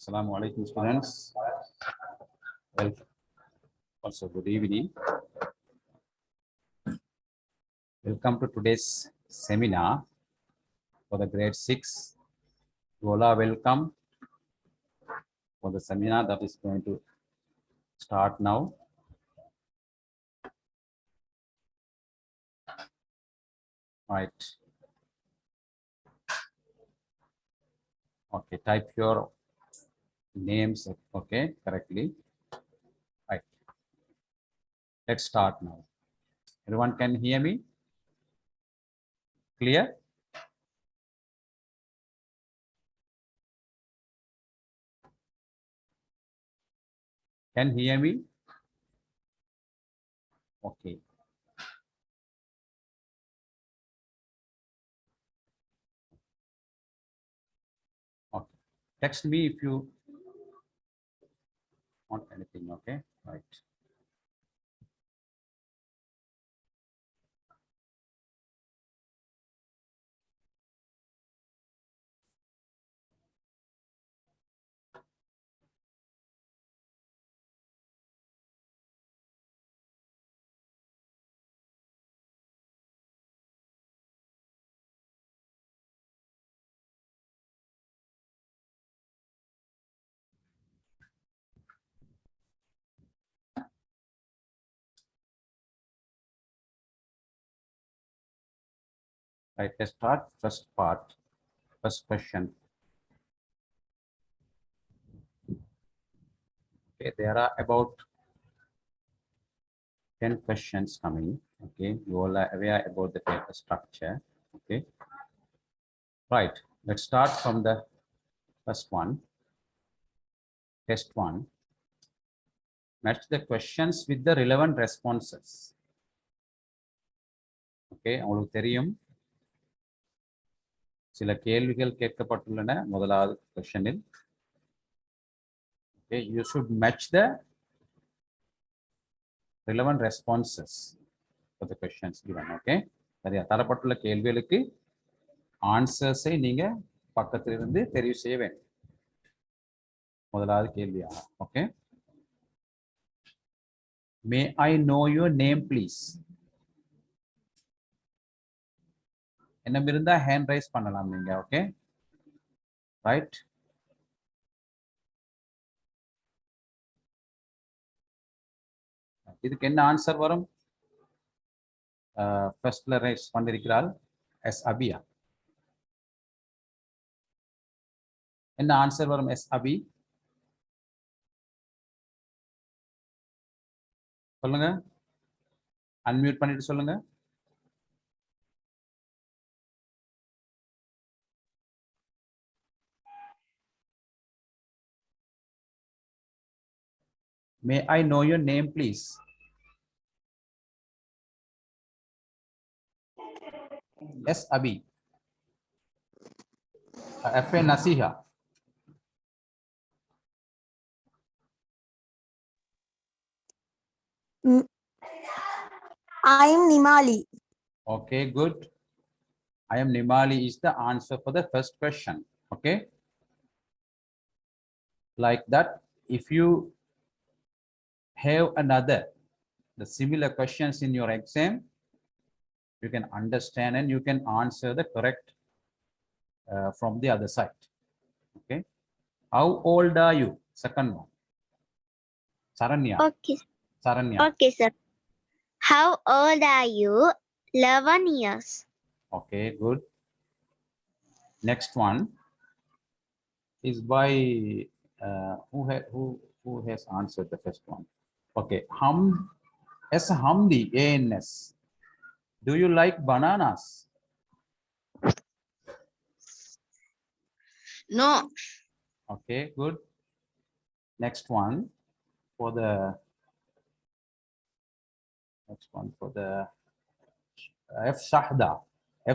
Assalamu alaikum, students. Welcome. Also, good evening. Welcome to today's seminar for the grade 6. You all are welcome for the seminar that is going to start now. Right. Okay, type your names, okay, correctly. Right. Let's start now. Everyone can hear me? Clear? Can hear me? Okay. Okay. Text me if you want anything, okay? Right. Right, let's start first part, first question. Okay, there are about 10 questions coming. Okay, you all are aware about the paper structure. Okay, right, let's start from the first one. Test 1. Match the questions with the relevant responses. Okay, உங்களுக்கு தெரியும் சில கேள்விகள் கேட்கப்பட்டுள்ளன முதலாவது கொஸ்டினில். Okay, you should match the relevant responses for the questions given. Okay, சரியா, தரப்பட்டுள்ள கேள்விகளுக்கு ஆன்சர்ஸை நீங்க பக்கத்திலிருந்து தெரிவு செய்ய வேண்டும். முதலாவது கேள்வியா? Okay, May I know your name please. என்ன இருந்தா ஹேண்ட் ரைஸ் பண்ணலாம் நீங்க. Okay, right. இதுக்கு என்ன ஆன்சர் வரும்? ஃபர்ஸ்ட்ல ரைஸ் பண்ணிருக்கிறாள் எஸ் அபியா. என்ன ஆன்சர் வரும் எஸ் அபி? சொல்லுங்க, அன்மியூட் பண்ணிட்டு சொல்லுங்க. May I know your name please. Yes Abhi. F A Nasiha. I am Nimali. Okay, good. I am Nimali is the answer for the first question. Okay, like that. If you have another the similar questions in your exam, you can understand and you can answer the correct from the other side. Okay, how old are you? Second one, Saranya. Okay. Saranya. Okay, sir. How old are you? 11 years. Okay, good. Next one is by who has answered the first one? Okay, Hamdi, ANS. Do you like bananas? No. Okay, good. Next one for the F Shahda.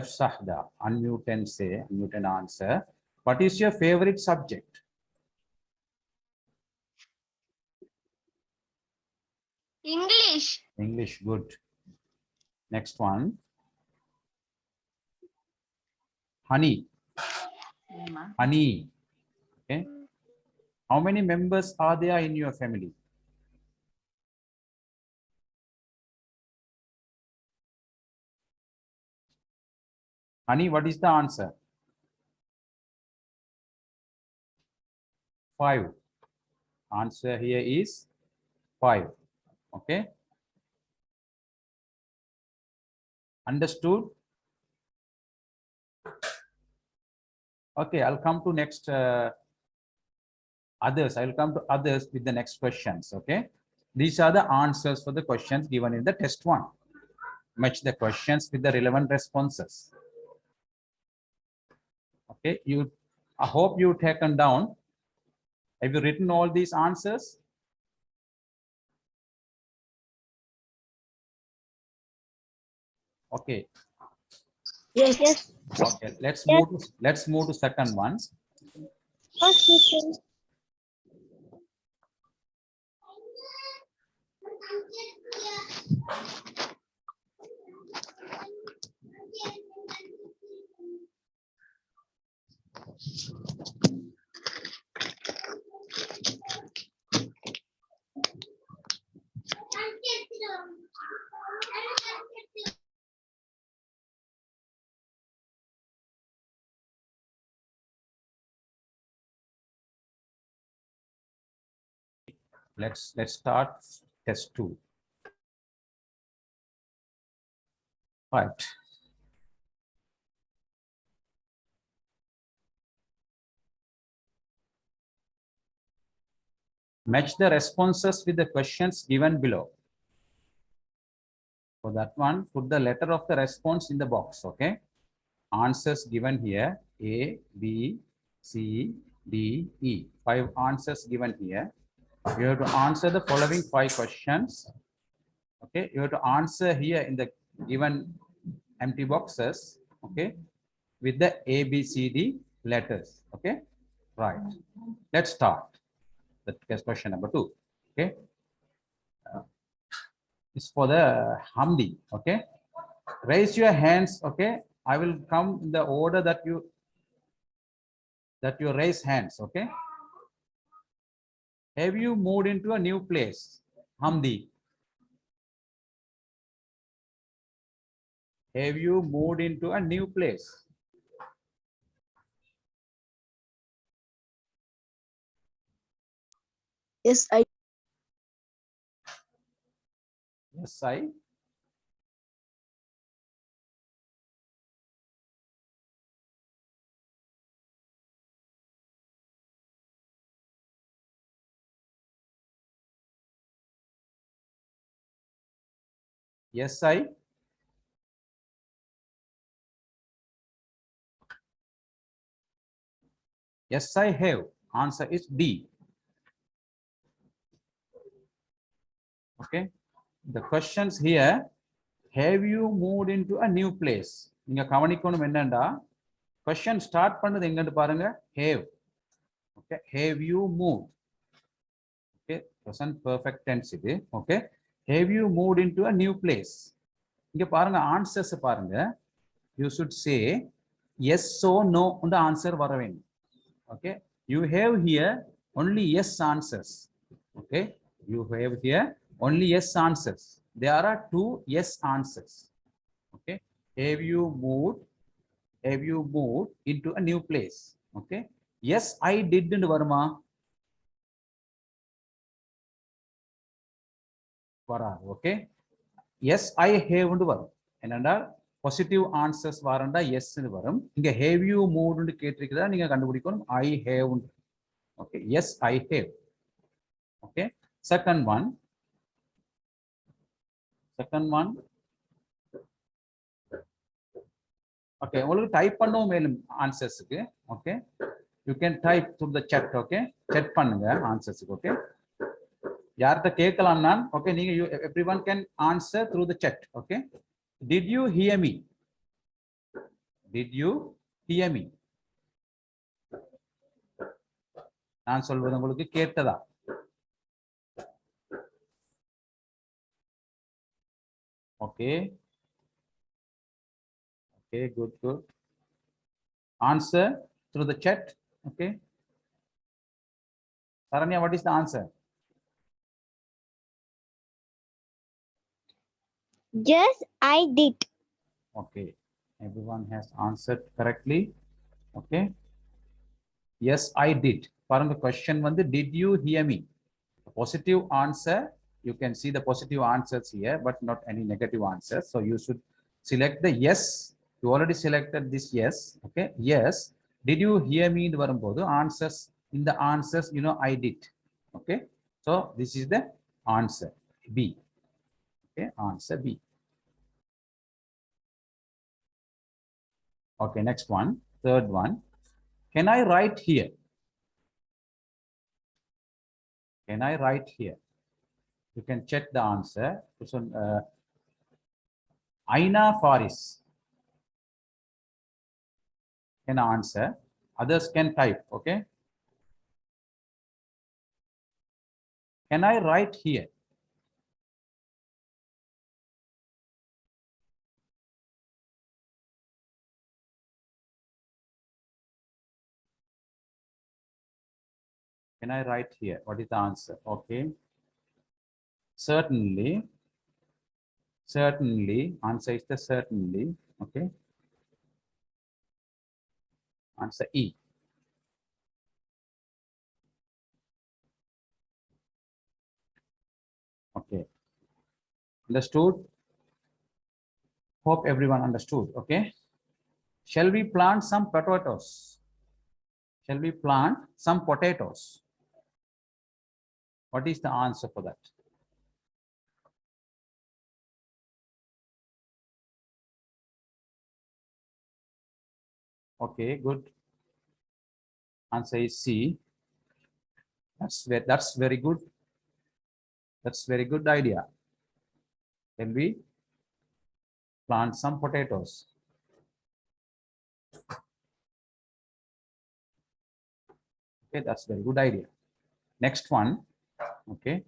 F Shahda. Unmute and say, unmute and answer. What is your favorite subject? English. English, good. Next one. Honey. Honey. Okay. How many members are there in your family? Honey, what is the answer? 5. Answer here is 5. Okay. Understood? Okay, I'll come to next others. I'll come to others with the next questions. Okay. These are the answers for the questions given in the test 1. Match the questions with the relevant responses. Okay, I hope you've taken down. Have you written all these answers? Okay. Yes. Yes. Okay. Let's move to second one. Okay. Let's start test 2. Right. Match the responses with the questions given below. For that one, put the letter of the response in the box. Okay. Answers given here: A, B, C, D, E. 5 answers given here. You have to answer the following 5 questions. Okay. You have to answer here in the given empty boxes. Okay. With the A, B, C, D letters. Okay. Right. Let's start. That's question number 2. Okay. It's for the Hamdi. Okay. Raise your hands. Okay. I will come in the order that you raise hands. Okay. Have you moved into a new place, Hamdi? Have you moved into a new place? Yes, I. Yes, I. Yes, I. Yes, I have. Answer is D. Okay. The questions here, have you moved into a new place? நீங்க கவனிக்கணும் என்னண்டா question start பண்ணது எங்கன்னு பாருங்க have. Okay. Have you moved? Okay. Present perfect tense இது. Okay. Have you moved into a new place? இங்க பாருங்க answers பாருங்க. You should say yes or no on the answer வர வேண்டும். Okay. You have here only yes answers. Okay. You have here only yes answers. There are 2 yes answers. Okay. Have you moved into a new place? Okay. Yes, I didn't varma. Vara. Okay. Yes, I have ண்டு வரும். என்னடா positive answers வரண்டா yes ன்னு வரும். இங்க have you moved ன்னு கேட்டிருக்கிறதா நீங்க கண்டுபிடிக்கணும். I have. Okay. Yes, I have. Okay. Second one. Okay. உங்களுக்கு டைப் பண்ணவும் மேலும் ஆன்சர்ஸ்க்கு. Okay. You can type through the chat. Okay. Chat பண்ணுங்க ஆன்சர்ஸ்க்கு. ஓகே. யார்கிட்ட கேட்கலாம் நான். ஓகே. நீங்க everyone can answer through the chat. Okay. Did you hear me? Did you hear me? நான் சொல்வது உங்களுக்கு கேட்டதா? Okay. Okay, good. Answer through the chat. Okay. Saranya, what is the answer? Yes, I did. Okay, everyone has answered correctly. Okay. Yes, I did. The question was, did you hear me? A positive answer, you can see the positive answers here, but not any negative answers. So you should select the yes. You already selected this yes. Okay. Yes. Did you hear me? Answers in the answers, I did. Okay. So this is the answer B. Okay. Answer B. Okay. Next one. Third one. Can I write here? Can I write here? You can check the answer. So, Aina Faris can answer. Others can type. Okay. Can I write here? Can I write here? What is the answer? Okay. Certainly. Certainly. Answer is the certainly. Okay. Answer E. Okay. Understood? Hope everyone understood. Okay. Shall we plant some potatoes? Shall we plant some potatoes? What is the answer for that? Okay, good. Answer is C. That's very good. That's very good idea. Can we plant some potatoes? Okay, that's very good idea. Next one. Okay.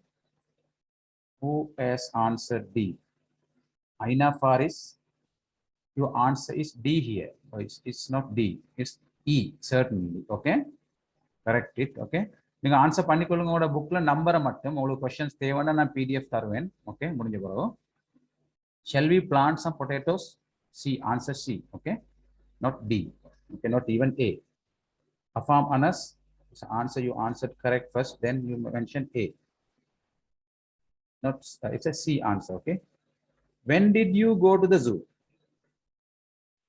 Who has answered D? Aina Faris. Your answer is D here. Oh, it's not D. It's E, certainly. Okay. Correct it. Okay. நீங்க answer பண்ணிக்கொள்ளுங்க உங்களோட புக்ல நம்பரை மட்டும் உங்களுக்கு questions தேவைன்னா நான் PDF தருவேன். ஓகே முடிஞ்ச பிறகு. Shall we plant some potatoes? C. Answer C. Okay. Not D. Okay. Not even A. Afam Anas. Answer you answered correct first. Then you mentioned A. Not. It's a C answer. Okay. When did you go to the zoo?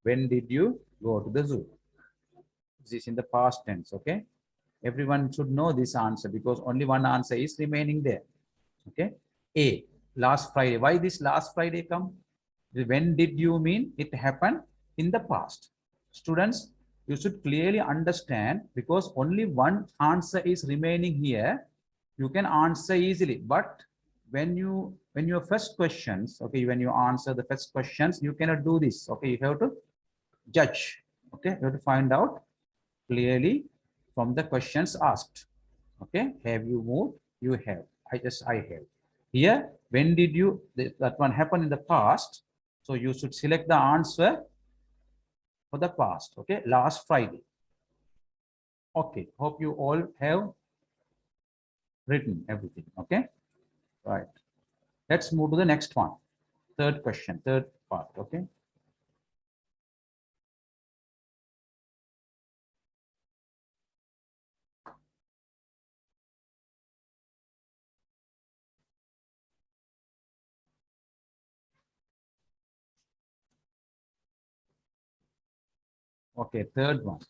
When did you go to the zoo? This is in the past tense. Okay. Everyone should know this answer because only one answer is remaining there. Okay. A. Last Friday. Why this last Friday come? When did you mean it happened in the past? Students, you should clearly understand because only one answer is remaining here. You can answer easily, but when your first questions, okay, when you answer the first questions, you cannot do this. Okay, you have to judge. Okay, you have to find out clearly from the questions asked. Okay, have you moved? You have. I have. Here, when did you, that one happened in the past? So you should select the answer for the past. Okay, last Friday. Okay, hope you all have written everything. Okay, right. Let's move to the next one. Third question, third part. Okay. Okay, third one.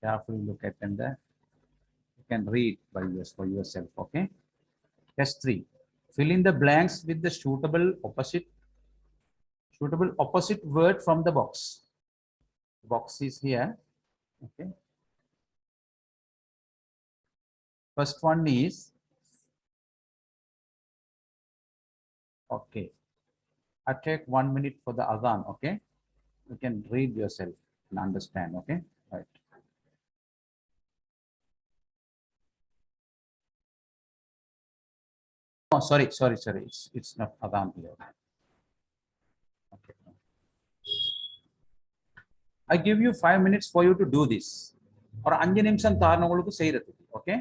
Carefully look at them there. You can read by for yourself. Okay. Test 3. Fill in the blanks with the suitable opposite word from the box. Box is here. Okay. First one is okay. I take 1 minute for the adhan. Okay. You can read yourself and understand. Okay. Right. Oh, sorry. It's not adhan here. Okay. I give you 5 minutes for you to do this. Or 5 நிமிஷம் தாரணம் உங்களுக்கு செய்யறதுக்கு. Okay?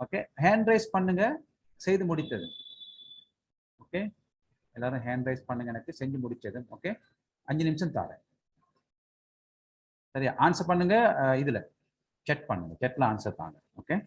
Okay? Hand raise பண்ணுங்க செய்து முடித்தது. Okay? எல்லாரும் hand raise பண்ணுங்க எனக்கு செஞ்சு முடிச்சது. Okay? 5 நிமிஷம் தாரேன். சரியா? ஆன்சர் பண்ணுங்க இதுல chat பண்ணுங்க. chatல ஆன்சர் தாங்க. Okay?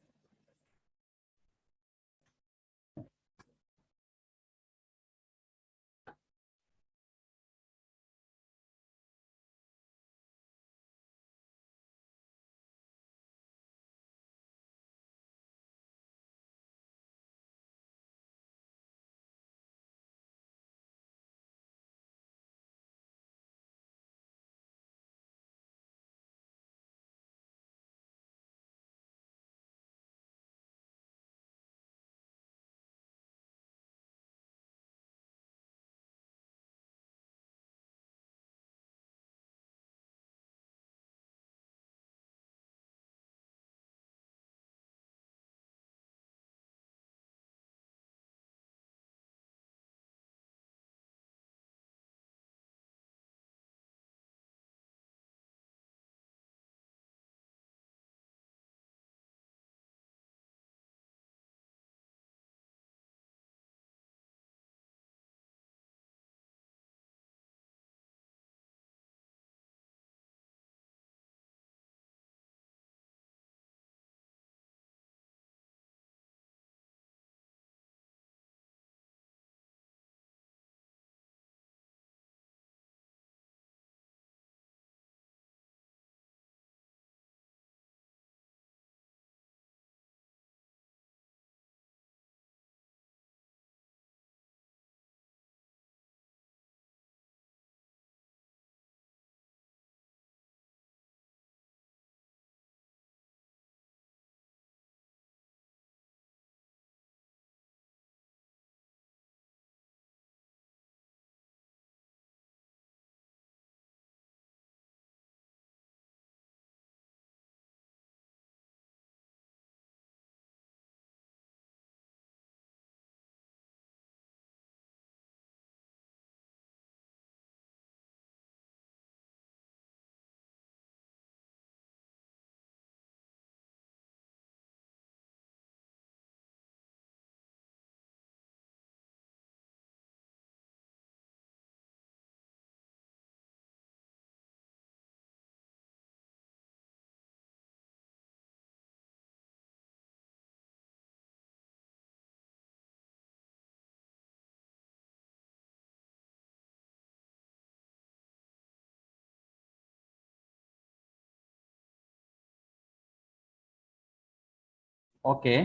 Okay,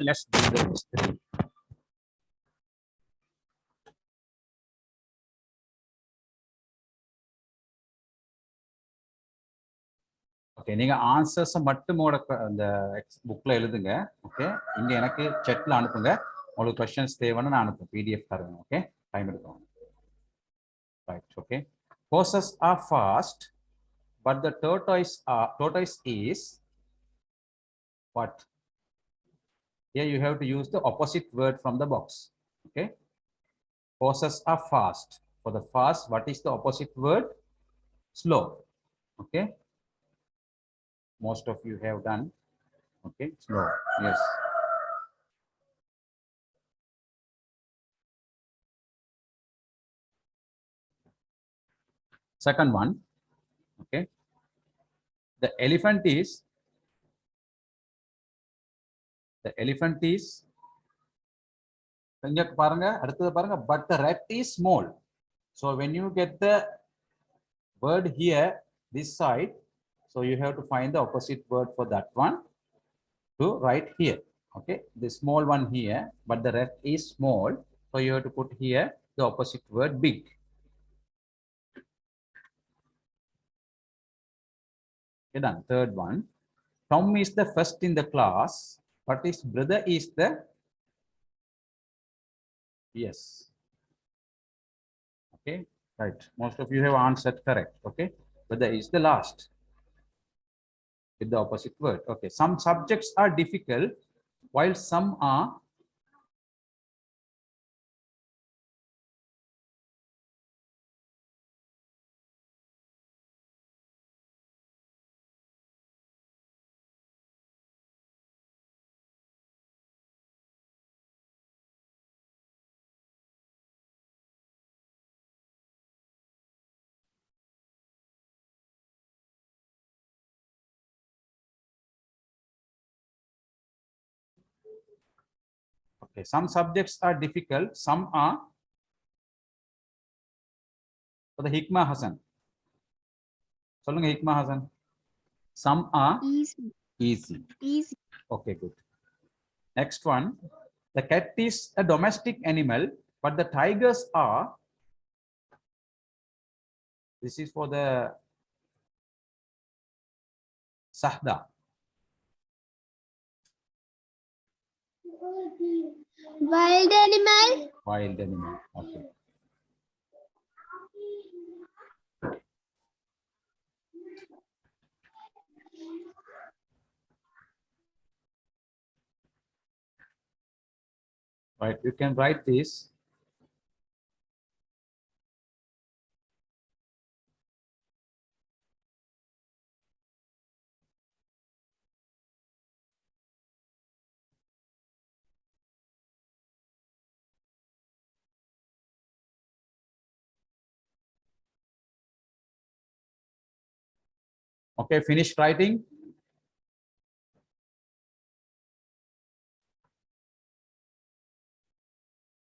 let's do the history. Okay, நீங்க ஆன்சர்ஸ் மட்டும் அந்த புக்ல எழுதுங்க. ஓகே, இங்க எனக்கு chatல அனுப்புங்க. உங்களுக்கு கொஸ்டின்ஸ் தேவைன்னா நான் அனுப்புறேன், PDF தரேன். ஓகே, டைம் எடுக்கும். Right. Okay, horses are fast, but the tortoise is what? Here you have to use the opposite word from the box. Okay, horses are fast. For the fast, what is the opposite word? Slow. Okay, most of you have done. Okay, slow. Yes. Second one. Okay, the elephant is இங்க பாருங்க, அடுத்தது பாருங்க, but the rat is small. So when you get the word here this side, so you have to find the opposite word for that one to write here. Okay, the small one here, but the rat is small, so you have to put here the opposite word big. Okay, done. Third one, Tom is the first in the class, but his brother is the, yes. Okay, right, most of you have answered correct. Okay, brother is the last with the opposite word. Okay, some subjects are difficult while some are Okay, some subjects are difficult, some are. For the Hikma Hasan. சொல்லுங்க Hikma Hasan. Some are Easy. easy. Easy. Okay, good. Next one. The cat is a domestic animal, but the tigers are. This is for the Sahda. Wild animal. Wild animal. Okay. Right, you can write this. Okay, finish writing.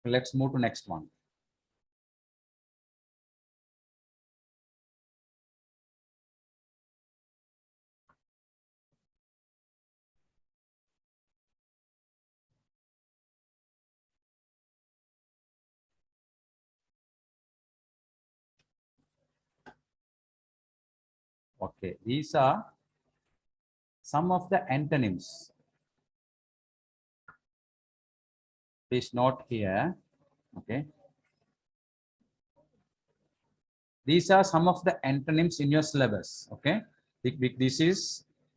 Let's move to next one. Okay, these are some of the antonyms. Please note here. Okay. These are some of the antonyms in your syllabus. Okay. This is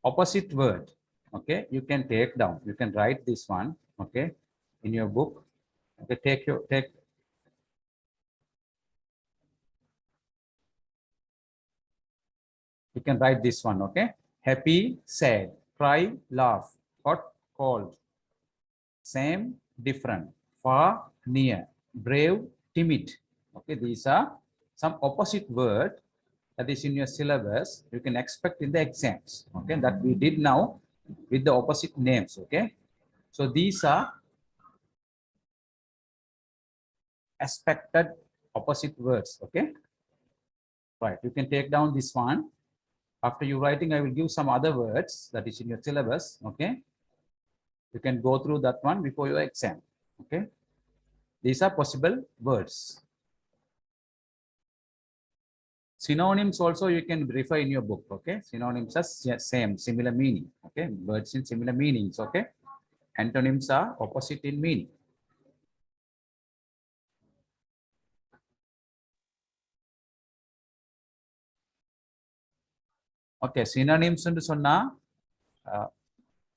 opposite word. Okay. You can take down. You can write this one. Okay. In your book. Okay. Take. You can write this one. Okay. Happy, sad, cry, laugh, hot, cold, same, different, far, near, brave, timid. Okay. These are some opposite word that is in your syllabus. You can expect in the exams. Okay. That we did now with the opposite names. Okay. So these are expected opposite words. Okay. Right. You can take down this one. After you writing, I will give some other words that is in your syllabus. Okay. You can go through that one before your exam. Okay. These are possible words. Synonyms also you can refer in your book. Okay. Synonyms are same, similar meaning. Okay. Words in similar meanings. Okay. Antonyms are opposite in meaning. Okay synonyms என்று சொன்னா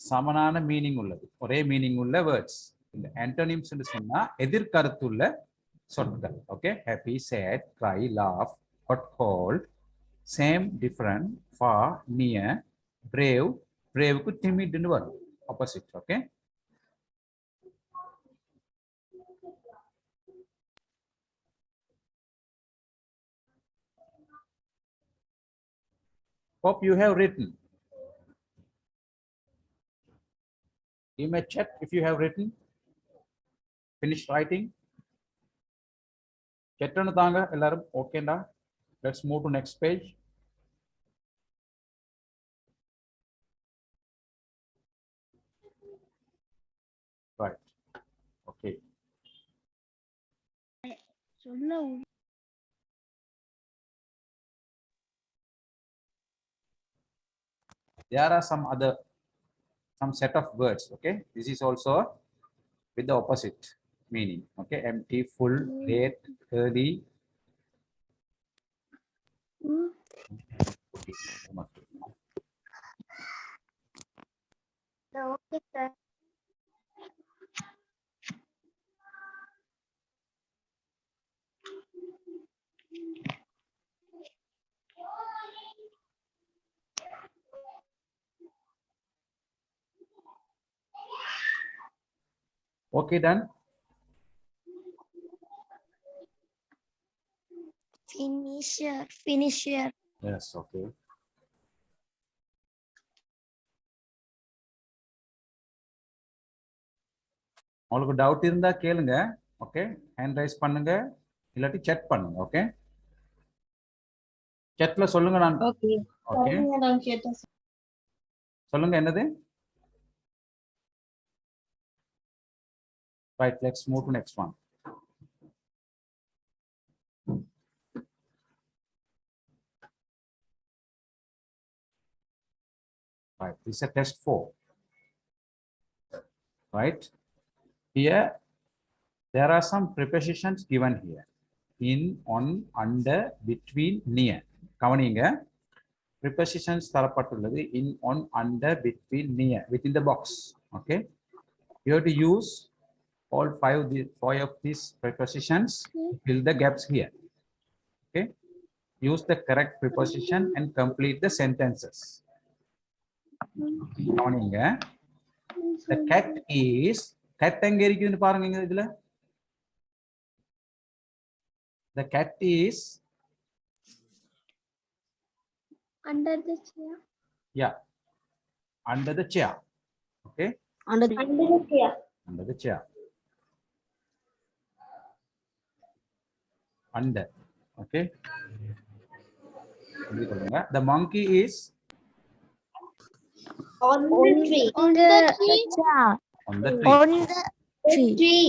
சமனான meaning உள்ளது, ஒரே meaning உள்ள words. இந்த ஆண்டோனிம்ஸ் என்று சொன்னா எதிர்கருத்துள்ள சொற்கள். Okay, happy, sad, cry, laugh, hot, cold, same, different, far, near, brave. பிரேவுக்கு டிமிட்னு வரும், opposite. Okay, hope you have written. You may check if you have written. Finish writing. செட்டன்னு தாங்க எல்லாரும். ஓகேண்டா, let's move to next page. Right. Okay. There are some set of words. Okay, this is also with the opposite meaning. Okay, empty, full, late, early. Okay, sir. Okay, done. Finisher. Yes. Okay. உங்களுக்கு doubt இருந்தா கேளுங்க. Okay, hand rice பண்ணுங்க, இல்லாட்டி chat பண்ணுங்க. Okay, chatல சொல்லுங்க. நான் okay okay நான் கேட்டேன். சொல்லுங்க என்னது. Right, let's move to next one. Right, this is a test 4. Right, here there are some prepositions given here: in, on, under, between, near. கவனிங்க, prepositions தரப்பட்டுள்ளது in, on, under, between, near, within the box. Okay, you have to use all five of these prepositions to fill the gaps here. Okay, use the correct preposition and complete the sentences. கவனிங்க, the cat is, cat எங்க இருக்குதுன்னு பாருங்க இங்க இதுல. The cat is Under the chair. yeah, under the chair. Okay, Under the chair. under the chair. Under. Okay, the monkey is On the tree. On the tree. on the tree. on the tree.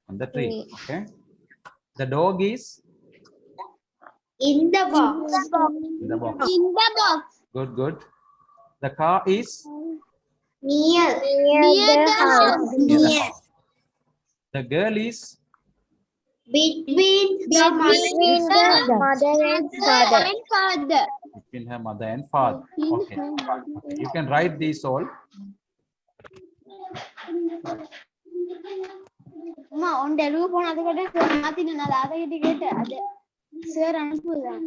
On the tree. Okay, the dog is In the box. in the box. In the box. Good, good. The car is Near the house. near the house. The girl is Between the mother and father. between her mother and father. Okay, you can write these all. அம்மா உன் delivery போன அதுக்கிட்ட மாத்தினேன் நான் அதை கிட்ட கேட்டேன். அது sir அனுப்புதான்.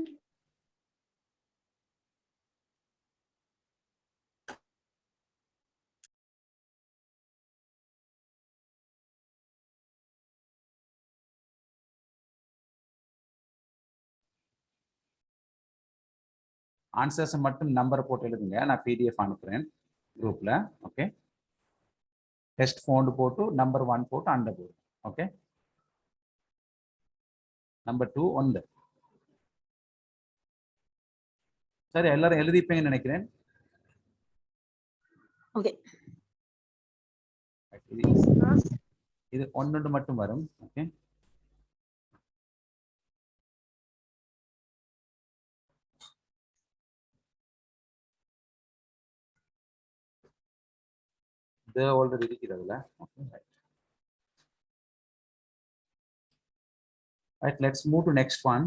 Answers மட்டும் நம்பர் போட்டு எழுதுங்க, நான் பிடிஎஃப் அனுப்புறேன் குரூப்ல. ஓகே, டெஸ்ட் ஃபோன் போட்டு நம்பர் 1 போட்டு அண்டர் போடு. ஓகே, நம்பர் 2 ஒன்று. சரி, எல்லாரும் எழுதிப்பீங்கன்னு நினைக்கிறேன். ஓகே, இது ஒன்று மட்டும் வரும். ஓகே, இது ஆல்ரெடி இருக்கிறதுல. Okay, right, let's move to next one.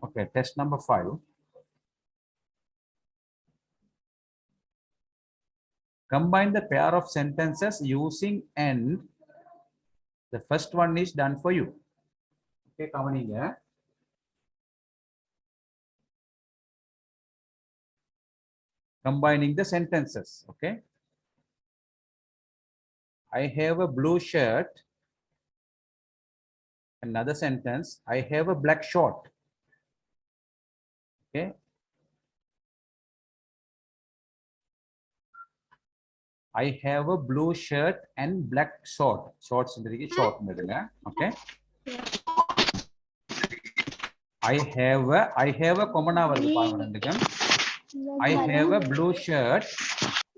Okay, test number 5. Combine the pair of sentences using and. The first one is done for you. Okay, கவனிங்க. Combining the sentences. Okay, I have a blue shirt. Another sentence, I have a black short. Okay, I have a blue shirt and black short. Shorts இருக்கு, short னுங்க. Okay, I have a common வருது பாருங்க ரெண்டுக்கும். I have a blue shirt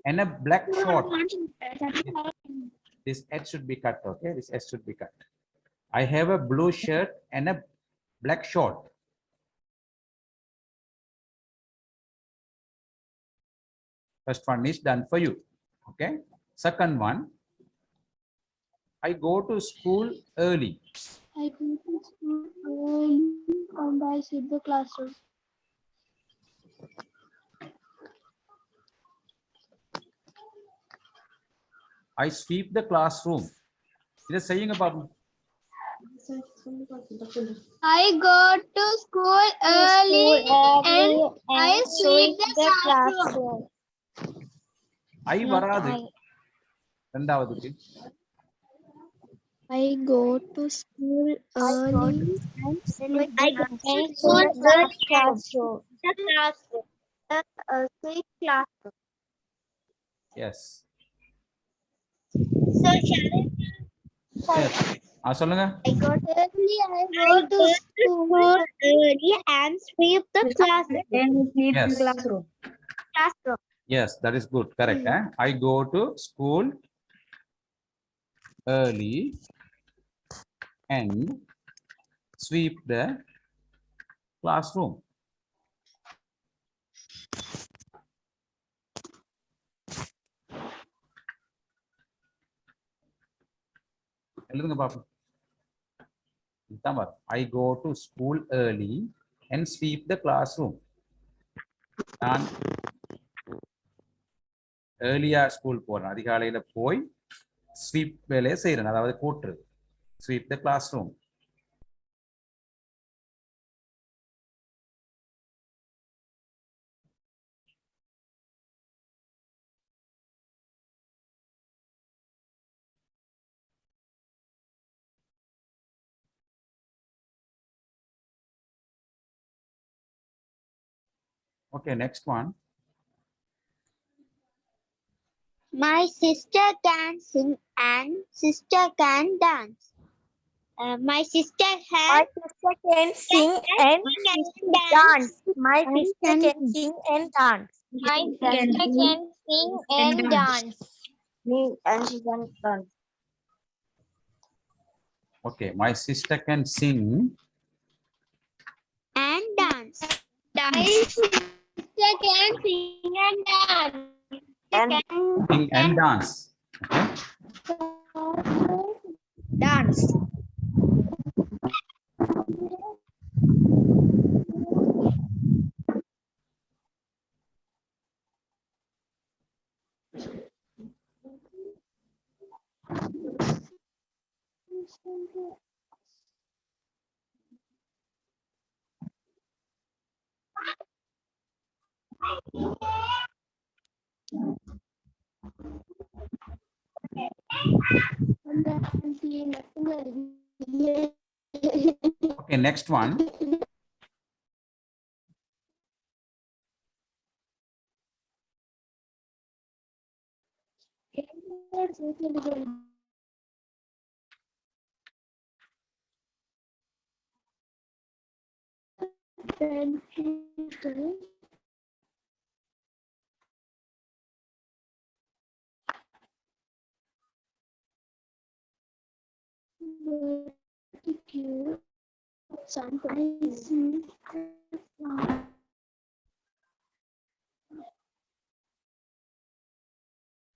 and a black short. This H should be cut. Okay, this S should be cut. I have a blue shirt and a black short. First one is done for you. Okay, second one, I go to school early. I go to school early and I sit the classroom. I sweep the classroom. இதை செய்யுங்க பாப்போம். I go to school early and I sweep the classroom. I வராது ரெண்டாவதுக்கு. I go to school early and sleep I go to school early classroom. The classroom. Sleep classroom. Yes. So shall Yes. சொல்லுங்க. I go to school early and sweep the classroom. Yes. Classroom. Yes, that is good. Correct. I go to school early and sweep the classroom. எழுதுங்க பாப்போம். இதுதான் வரும். I go to school early and sweep the classroom. நான் ஏர்லியா school போறேன். அதிகாலையில போய் sweep வேலையை செய்யறேன். அதாவது கூட்டுறது. Sweep the classroom. Okay, next one. My sister can sing and sister can dance. My sister has can sing and dance. My sister can sing and dance. My sister can sing and dance. And she can dance. Okay, my sister can sing And dance. My sister can sing and dance. and dance. Okay. Dance. Okay, next one.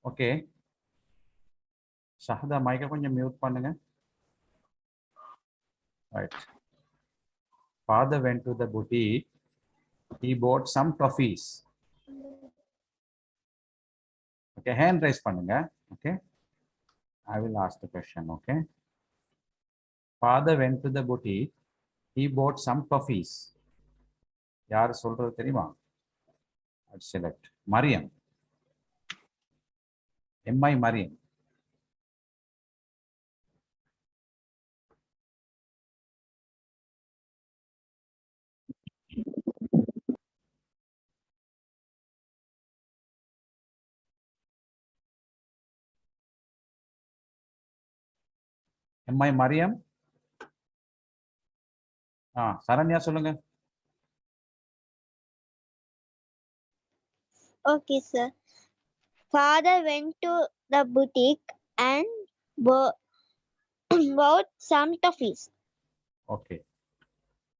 Okay. ஷஹதா மைக்கை கொஞ்சம் mute பண்ணுங்க. Right. Father went to the boutique. He bought some toffees. Okay, hand raise பண்ணுங்க. Okay. I will ask the question. Okay. Father went to the boutique. He bought some toffees. யார் சொல்றது தெரியுமா? I'll select Mariam. M.I. Mariam. M.I. Mariam. Saranya சொல்லுங்க. Okay, sir. Father went to the boutique and bought some toffees. Okay.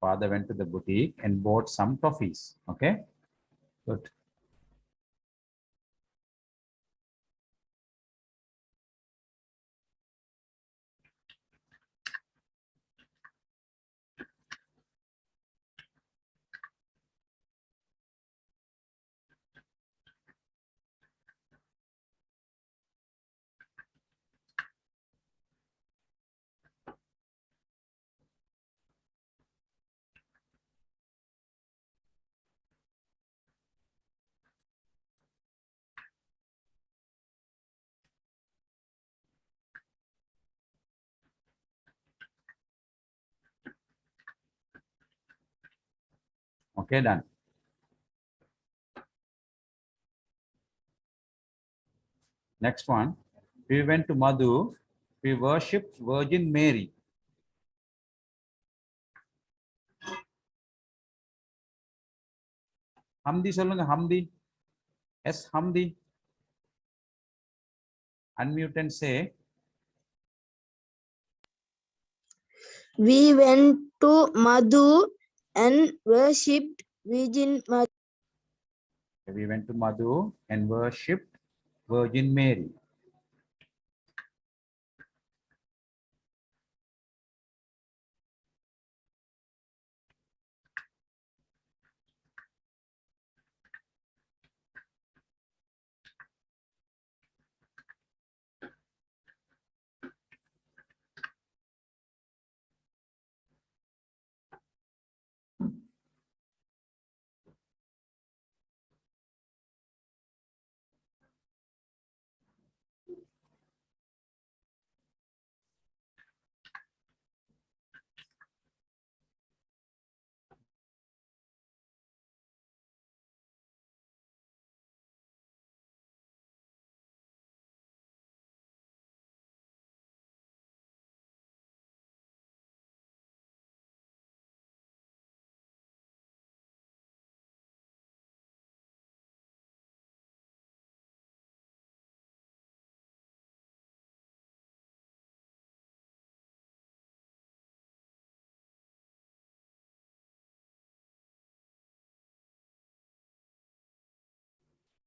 Father went to the boutique and bought some toffees. Okay. Good. Okay, done. Next one. We went to Madhu. We worshipped Virgin Mary. Hamdi சொல்லுங்க Hamdi. Yes, Hamdi. Unmute and say. We went to Madhu and worshipped Virgin Mother. We went to Madhu and worshipped Virgin Mary.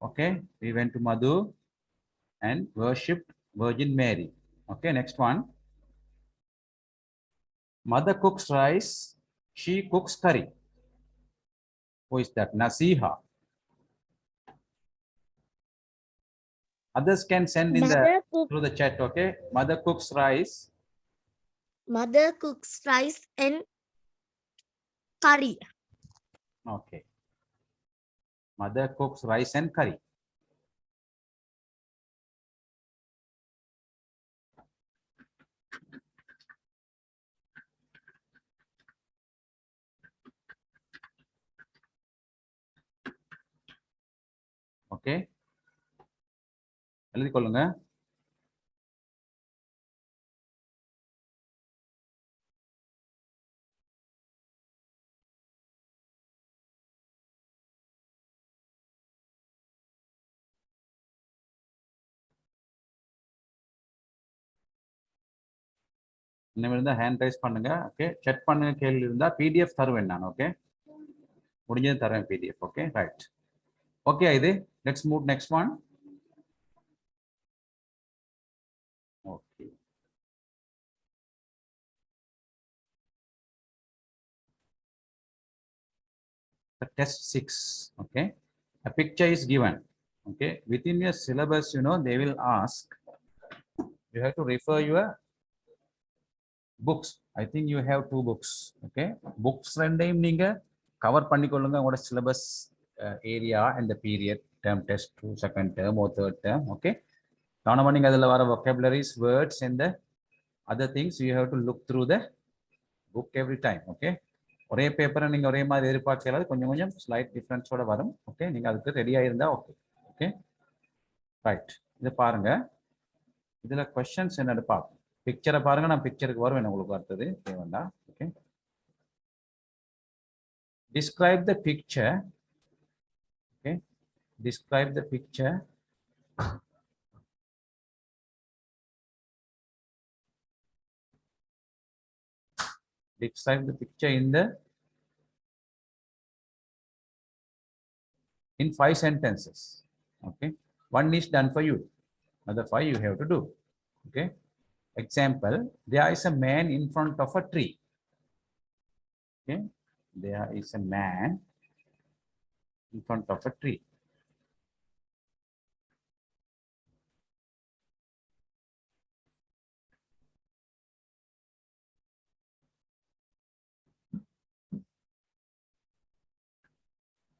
Okay, we went to Madhu and worshipped Virgin Mary. Okay, next one. Mother cooks rice, she cooks curry. Who is that? Nasiha. Others can send in the through the chat. Okay, mother cooks rice. Mother cooks rice and curry. Okay, mother cooks rice and curry. Okay, எழுதி கொள்ளுங்க. இன்னும் இருந்தா hand rice பண்ணுங்க. Okay, check பண்ணுங்க. கேள்வி இருந்தா PDF தருவேன் நான். ஓகே, முடிஞ்சது தரேன் PDF. Okay, right. ஓகே, இது let's move next one. Okay, test 6. Okay, a picture is given. Okay, within your syllabus, you know, they will ask, you have to refer your books. I think you have 2 books. Okay, books ரெண்டையும் நீங்க cover பண்ணிக்கொள்ளுங்க உங்களோட syllabus area and the period, term test 2, second term or third term. Okay, கவனமா நீங்க அதுல வர vocabularies, words and the other things you have to look through the book every time. Okay, ஒரே பேப்பரை நீங்க ஒரே மாதிரி எதிர்பார்க்கறது கொஞ்சம் கொஞ்சம் ஸ்லைட் டிஃபரன்ஸோட வரும். ஓகே, நீங்க அதுக்கு ரெடியா இருந்தா ஓகே. Okay, right. இதை பாருங்க. இதுல क्वेश्चंस என்னன்னு பார்ப்போம். பிக்சரை பாருங்க. நான் பிக்சருக்கு வருவேன் உங்களுக்கு அடுத்தது தேவைண்டா. Okay, describe the picture. Okay, describe the picture. Describe the picture in 5 sentences. Okay, one is done for you, another 5 you have to do. Okay, example, there is a man in front of a tree. Okay, there is a man in front of a tree.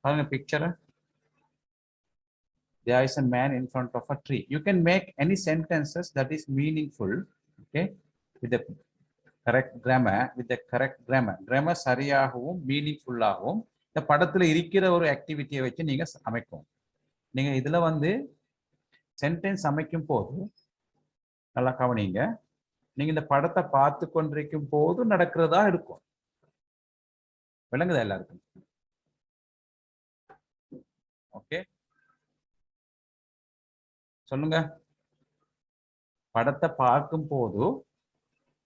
Find a picture. There is a man in front of a tree. You can make any sentences that is meaningful. Okay, with the correct grammar. With the correct grammar. Grammar சரியாகவும் meaningful ஆகவும் இந்த படத்துல இருக்கிற ஒரு ஆக்டிவிட்டியை வச்சு நீங்க அமைக்கும். நீங்க இதுல வந்து சென்டென்ஸ் அமைக்கும் போது நல்லா கவனிங்க. நீங்க இந்த படத்தை பார்த்து கொண்டிருக்கும் போது நடக்கிறதா இருக்கும். விளங்குதா எல்லாருக்கும்? ஓகே, சொல்லுங்க. படத்தை பார்க்கும் போது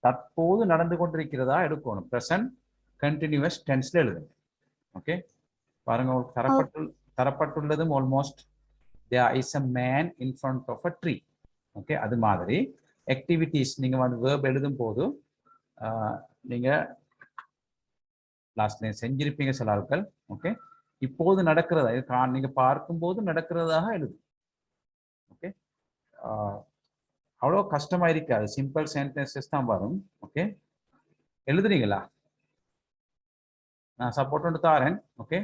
தற்போது நடந்து கொண்டிருக்கிறதா எடுக்கணும். பிரசன்ட் கண்டினியூஸ் டென்ஸ்ல எழுதுங்க. ஓகே, பாருங்க, உங்களுக்கு தரப்பட்டுள்ளதும் almost there is a man in front of a tree. Okay, அது மாதிரி ஆக்டிவிட்டிஸ் நீங்க வந்து verb எழுதும் போது நீங்க லாஸ்ட் லைன் செஞ்சிருப்பீங்க சில ஆட்கள். ஓகே, இப்போது நடக்கிறதா நீங்க பார்க்கும்போது நடக்கிறதாக எழுது. ஓகே, அவ்வளோ கஷ்டமா இருக்காது. சிம்பிள் சென்டென்சஸ் தான் வரும். ஓகே, எழுதுறீங்களா? நான் சப்போர்ட் ஒன்று தாரேன். ஓகே,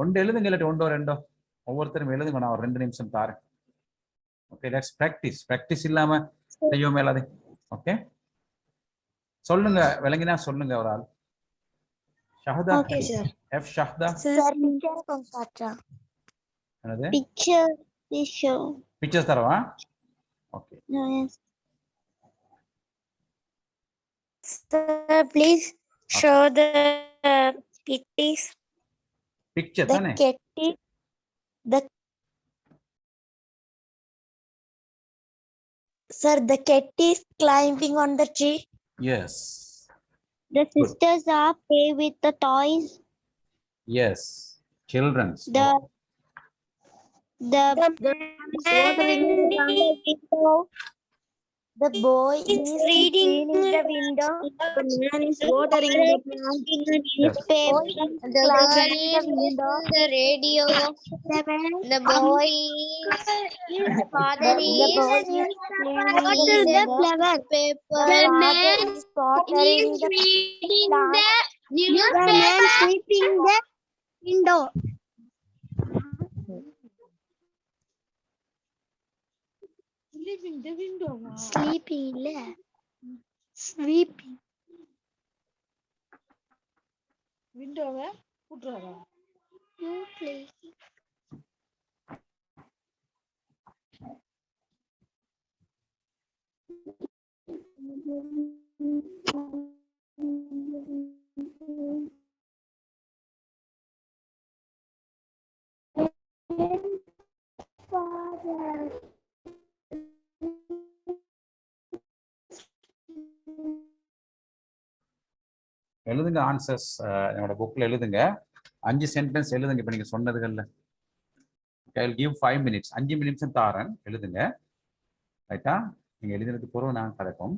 ஒன்று எழுதுங்க, இல்லாட்டி ஒன்றோ ரெண்டோ ஒவ்வொருத்தரும் எழுதுங்க. நான் ஒரு 2 நிமிஷம் தாரேன். Okay, let's practice. பிராக்டிஸ் இல்லாம செய்ய மேலாதே. ஓகே, சொல்லுங்க, விளங்கினா சொல்லுங்க ஒரு ஆள். Shahada. Okay, sir. F Shahada. Sir, picture கொஞ்சம் காட்டுறா. என்னது? Picture. பிக்சர்ஸ் தரவா? Okay, Yes. Sir, please show the kitties. Picture The தானே? kitty. Sir, the cat is climbing on the tree. Yes, The sisters are play with the toys. Yes, childrens. The The boy is reading in the window. The man is watering the plant. newspaper. The Climbing girl the is window. listening the radio. The boy is father The is boy is cleaning water the the window. flower paper. The The father man is watering the reading plant. the newspaper. Sweeping the window. Sleeping இல்ல sweeping. விண்டோவை கூட்டுறாரா? No place. எழுதுங்க answers. என்னோட புக்ல எழுதுங்க. 5 sentence எழுதுங்க. இப்ப நீங்க சொன்னதுகள்ல I will give 5 minutes. 5 நிமிஷம் தாரேன், எழுதுங்க. ரைட்டா? நீங்க எழுதினதுக்கு பிறகு நான் கிடைக்கும்.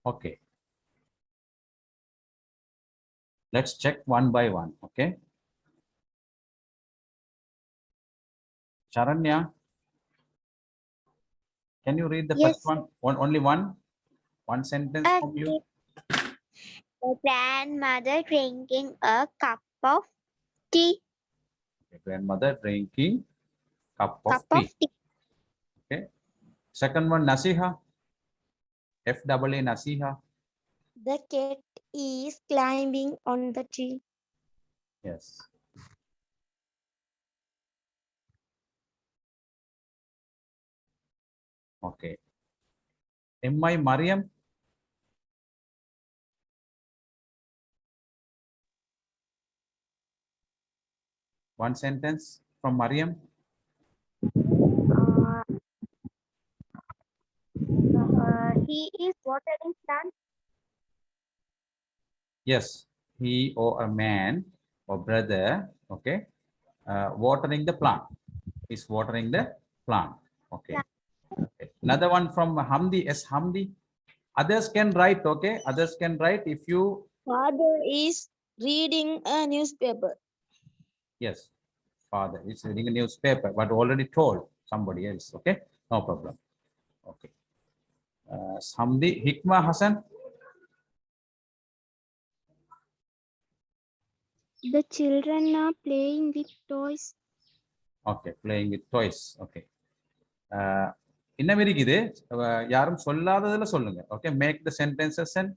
Okay. Let's check one by one. Okay. Charanya, can you read the Yes. first one? Only one sentence from you. The grandmother drinking a cup of tea. Okay, grandmother drinking cup of Cup tea. of tea. Okay. Second one, Nasiha. FAA Nasiha. The cat is climbing on the tree. Yes. Okay. MI Mariam. One sentence from Mariam. He is watering plants. Yes, he or a man or brother, okay, watering the plant. Is watering the plant. Okay. Okay. Another one from Hamdi. Yes, Hamdi. Others can write. Okay, others can write. If you, Father is reading a newspaper. yes, father is reading a newspaper, but already told somebody else. Okay, no problem. Okay. Hamdi. Hikma Hassan. The children are playing with toys. Okay, playing with toys. Okay. இன்னும் இருக்குது யாரும் சொல்லாததுல சொல்லுங்க. Okay, make the sentences and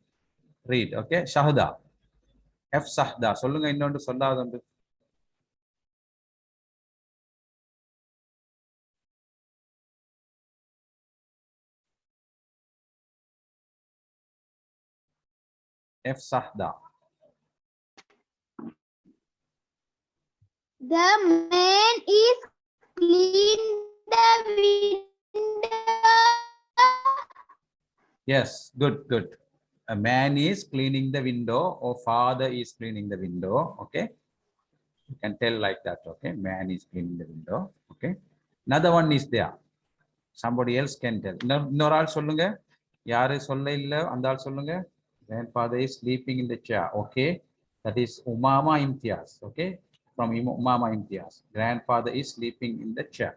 read. Okay, Shahada. Shahada சொல்லுங்க. இன்னொன்று சொல்லாதது. ஷஹதா. The man is cleaning the window. Yes, good. A man is cleaning the window or father is cleaning the window. Okay, you can tell like that. Okay, man is cleaning the window. Okay, another one is there. Somebody else can tell. இன்னொரு ஆள் சொல்லுங்க. யாரு சொல்ல இல்ல அந்த ஆள் சொல்லுங்க. Grandfather is sleeping in the chair. Okay, that is Umama Imtiaz. Okay, from Umama Imtiaz. Grandfather is sleeping in the chair.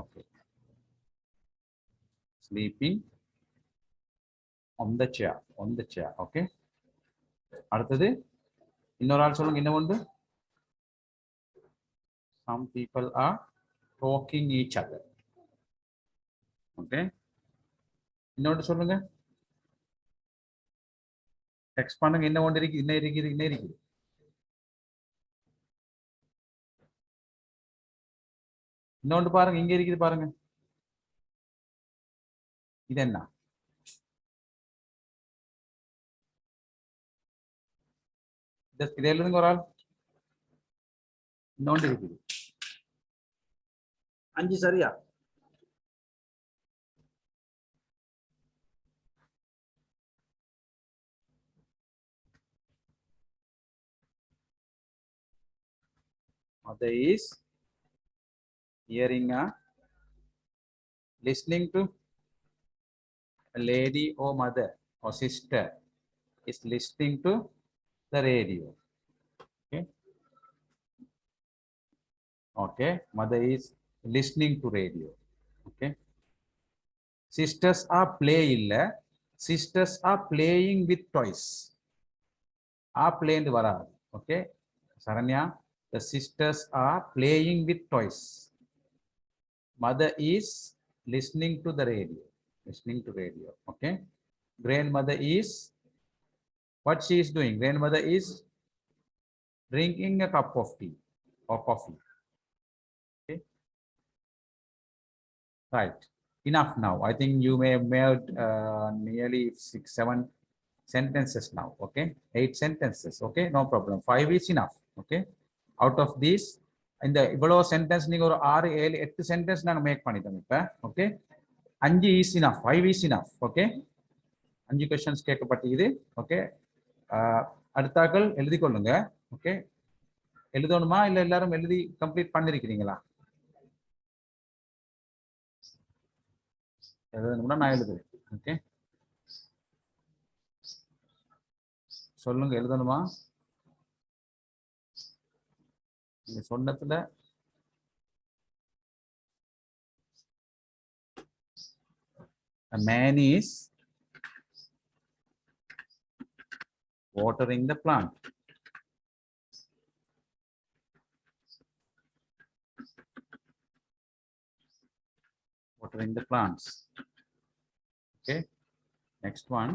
Okay, sleeping on the chair. Okay, அடுத்தது இன்னொரு ஆள் சொல்லுங்க. என்ன ஒன்று? Some people are talking each other. Okay, இன்னொன்று சொல்லுங்க. Text பண்ணுங்க. என்ன ஒன்று இருக்கு? என்ன இருக்குது? இன்னொன்று பாருங்க. இங்க இருக்குது பாருங்க. இது என்ன? இதை எழுதுங்க ஒரு ஆள். இன்னொன்று இருக்குது. 5 சரியா? Mother is hearing listening to a lady or mother or sister is listening to the radio. Okay. Okay. Mother is listening to radio. Okay. Sisters are sisters are playing with toys. Are playing varad. Okay. Saranya, the sisters are playing with toys. Mother is listening to the radio. Okay. Grandmother is, what she is doing? Grandmother is drinking a cup of tea or coffee. Okay. Right. Enough now. I think you may have made nearly 6-7 sentences now. Okay. 8 sentences. Okay. No problem. 5 is enough. Okay. Out of these, இந்த இவ்வளோ sentence நீங்க ஒரு 6, 7, 8 sentence நாங்க make பண்ணிட்டோம் இப்ப. Okay, 5 is enough, 5 is enough. Okay, 5 questions கேட்கப்பட்டது. Okay, அடுத்தாக்கள் எழுதி கொள்ளுங்க. ஓகே, எழுதணுமா இல்ல எல்லாரும் எழுதி கம்ப்ளீட் பண்ணிருக்கீங்களா? எழுதணும்னா நான் எழுதுறேன். ஓகே, சொல்லுங்க. எழுதணுமா? நீங்க சொன்னதுல A man is watering the plant. Watering the plants. Okay. Next one.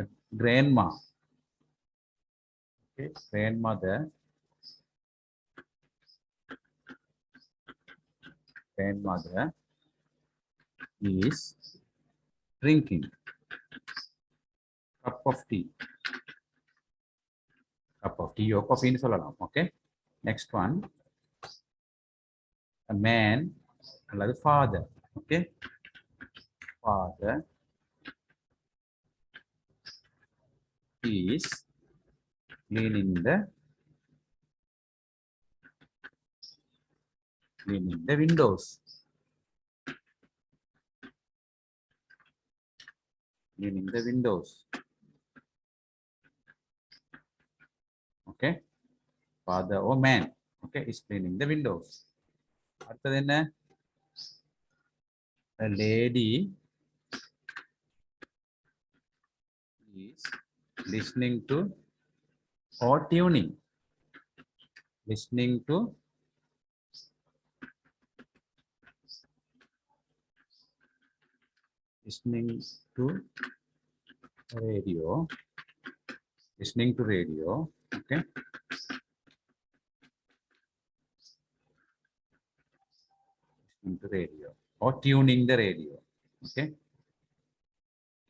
A grandma. Okay. Grandmother. Grandmother is drinking cup of tea. Cup of tea or coffee ன்னு சொல்லலாம். Okay. Next one. A man அல்லது father. Okay. Father is cleaning the windows. Cleaning the windows. Okay. Father or man. Okay. Is cleaning the windows. அடுத்தது என்ன? A lady is listening to or tuning. Listening to radio. Listening to radio. Okay. Listening to radio or tuning the radio. Okay.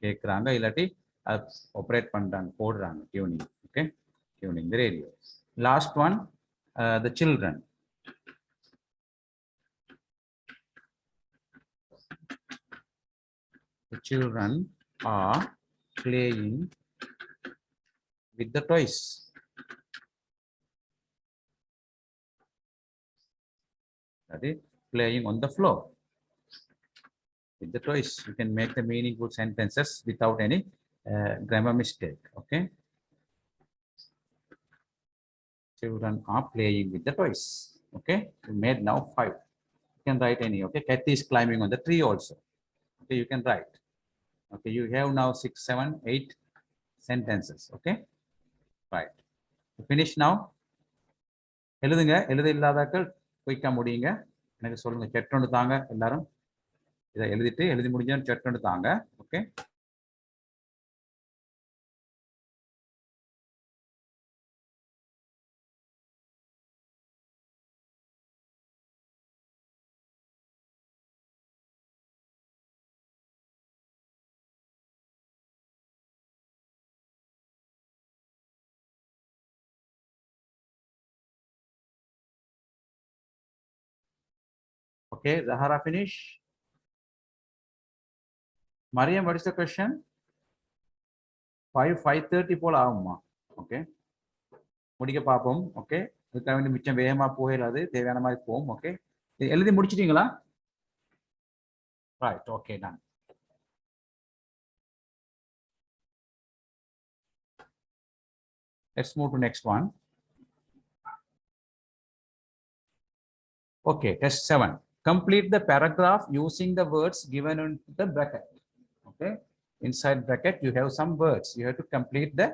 கேக்குறாங்க இல்லாட்டி operate பண்றாங்க போடுறாங்க tuning. Okay. Tuning the radio. Last one, the children. The children are playing with the toys. That is playing on the floor with the toys. You can make the meaningful sentences without any grammar mistake. Okay. Children are playing with the toys. Okay. You made now 5. You can write any. Okay. Cat is climbing on the tree also. Okay. You can write. Okay. You have now 6, 7, 8 sentences. Okay. Right. Finish now. எழுதுங்க. எழுத இல்லாதாக்கள் குயிக்கா முடியுங்க. எனக்கு சொல்லுங்க. Set ஒன்று தாங்க எல்லாரும். இதை எழுதி முடிஞ்சா செட் ஒன்று தாங்க. Okay. Okay, Zahara finish. Mariam, what is the question? 5:30 போல ஆகுமா? ஓகே. முடிக்க பார்ப்போம். ஓகே. இதுக்காக வேண்டி மிச்சம் வேகமா போயிடாது. தேவையான மாதிரி போவோம். ஓகே. எழுதி முடிச்சிட்டீங்களா? Right. Okay, done. Let's move to next one. Okay, test 7. Complete the paragraph using the words given in the bracket. Okay. Inside bracket, you have some words. You have to complete the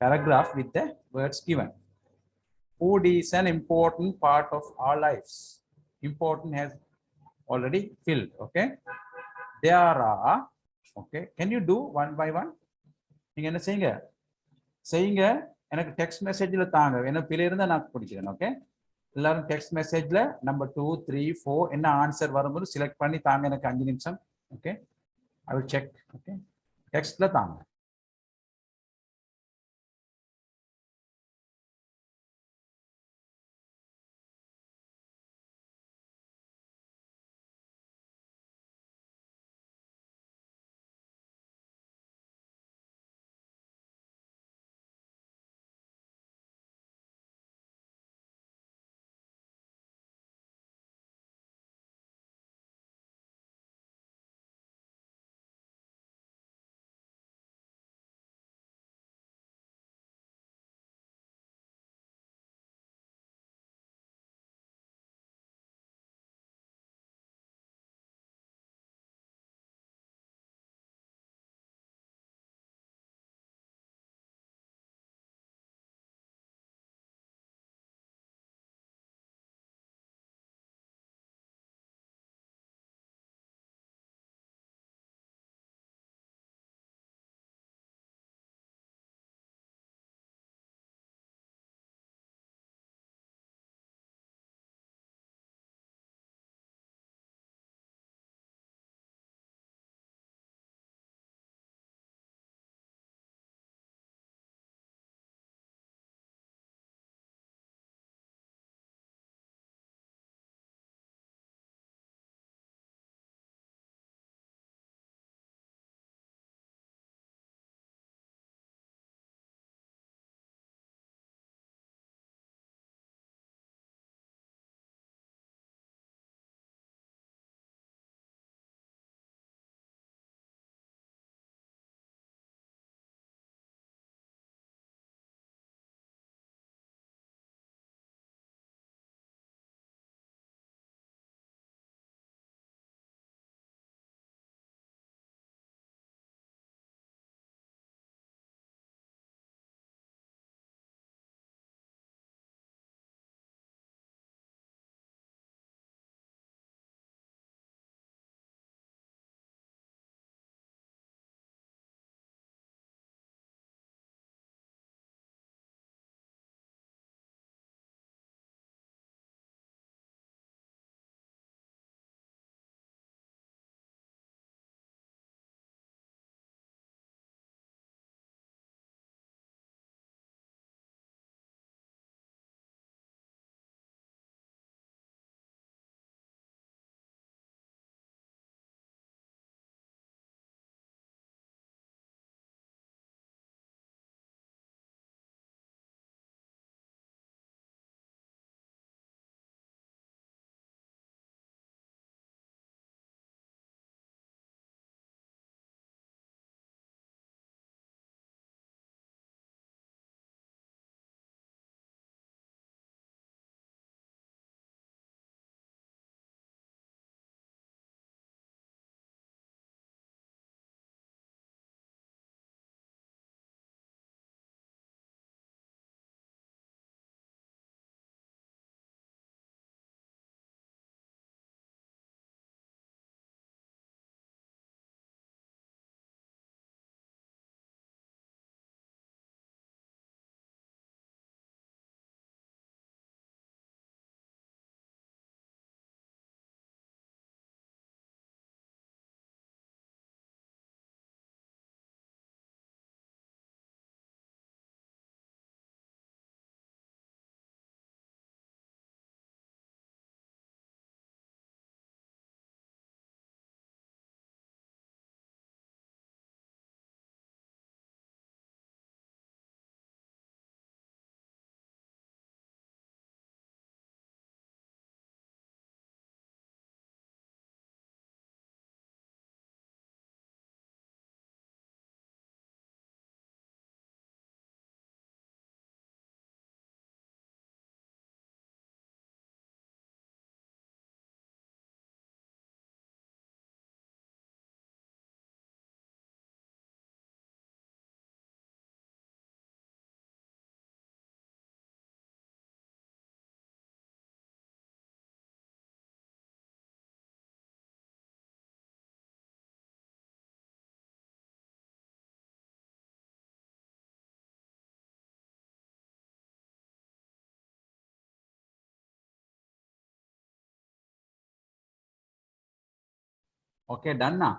paragraph with the words given. Food is an important part of our lives. Important has already filled. Okay. There are. Okay. Can you do one by one? நீங்க என்ன செய்யுங்க எனக்கு text மெசேஜ்ல தாங்க என்ன பிழை இருந்தா நான் பிடிக்கிறேன். ஓகே. எல்லாரும் டெக்ஸ்ட் மெசேஜ்ல நம்பர் 2, 3, 4 என்ன ஆன்சர் வரும்போது செலக்ட் பண்ணி தாங்க எனக்கு 5 நிமிஷம். Okay. I will check. Okay. டெக்ஸ்ட்ல தாங்க. Okay, done now.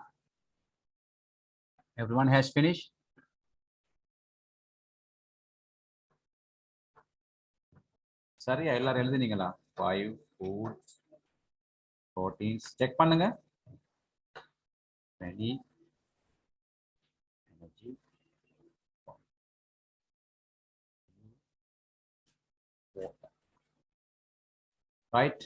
Everyone has finished. Sorry, எல்லாரும் எழுதினீங்களா? 5 food proteins check பண்ணுங்க. Ready, energy, water. Right?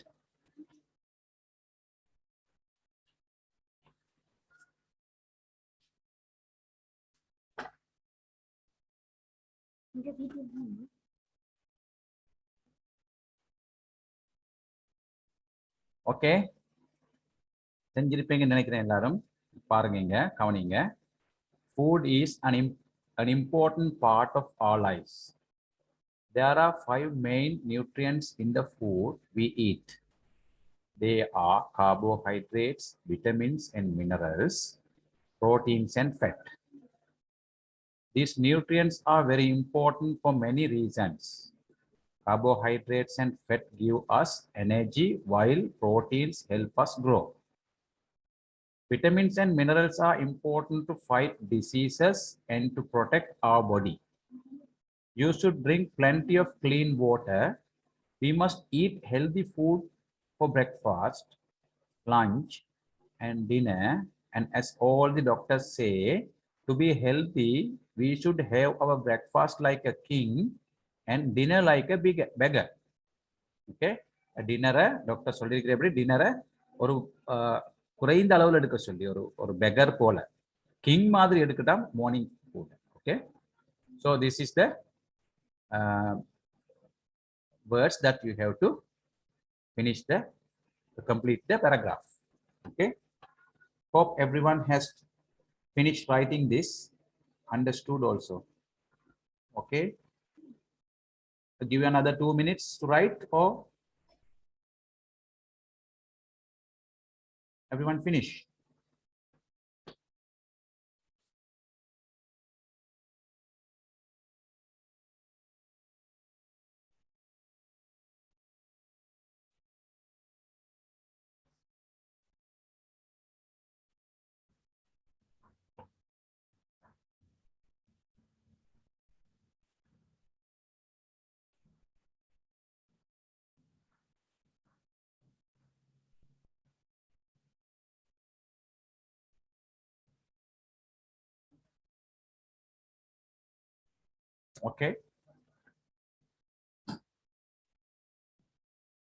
Okay. செஞ்சிருப்பீங்கன்னு நினைக்கிறேன் எல்லாரும். பாருங்க இங்க கவனிங்க. Food is an important part of our lives. There are 5 main nutrients in the food we eat. They are carbohydrates, vitamins and minerals, proteins and fat. These nutrients are very important for many reasons. Carbohydrates and fat give us energy while proteins help us grow. Vitamins and minerals are important to fight diseases and to protect our body. You should drink plenty of clean water. We must eat healthy food for breakfast, lunch, and dinner. And as all the doctors say, to be healthy, we should have our breakfast like a king and dinner like a beggar. Okay? A dinner, doctor சொல்லிருக்கிறபடி dinner ஒரு குறைந்த அளவில் எடுக்க சொல்லி ஒரு beggar போல king மாதிரி எடுக்கட்டா morning food. Okay? So this is the words that you have to finish to complete the paragraph. Okay? Hope everyone has finished writing this, understood also. Okay? I'll give you another 2 minutes to write, or everyone finish? Okay.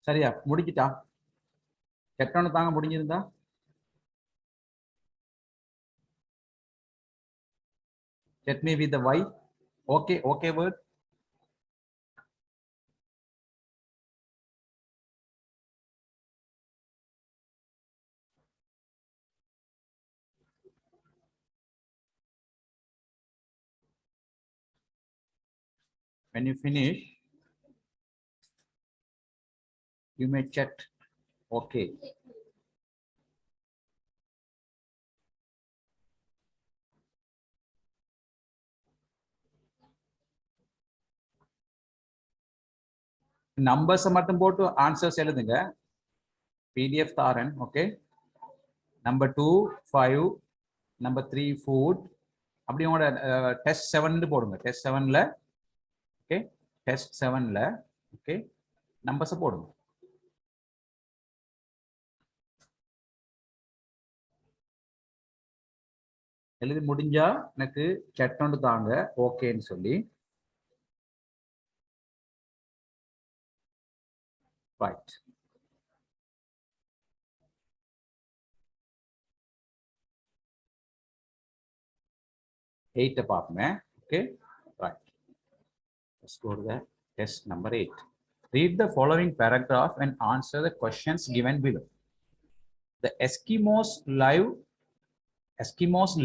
சரியா முடிச்சிட்டா? கெட்டவன தாங்க முடிஞ்சிருந்தா? Let me with the why. Okay, okay word. When you finish, you may check. Okay. Numbers மட்டும் போட்டு answers எழுதுங்க. PDF தாரன். Okay. Number 2, 5. Number 3, food. அப்படி உங்களோட test 7 போடுங்க. Test 7ல. Okay. Test 7ல. Okay. Numbers போடுங்க. எழுதி முடிஞ்சா எனக்கு chat ஒன்று தாங்க ஓகேன்னு சொல்லி. Right. Eight apartment. Okay. Right. Let's go to the test number 8. Read the following paragraph and answer the questions given below. The Eskimos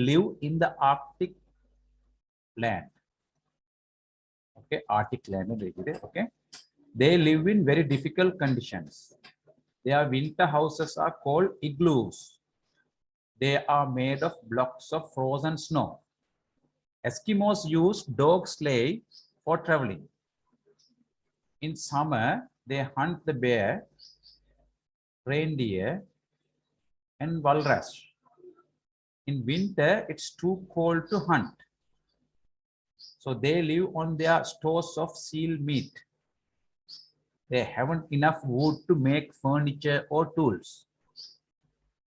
live in the Arctic land. Okay, Arctic land. Okay. They live in very difficult conditions. Their winter houses are called igloos. They are made of blocks of frozen snow. Eskimos use dog sleigh for traveling. In summer, they hunt the bear, reindeer, and walrus. In winter, it's too cold to hunt. So they live on their stores of seal meat. They haven't enough wood to make furniture or tools.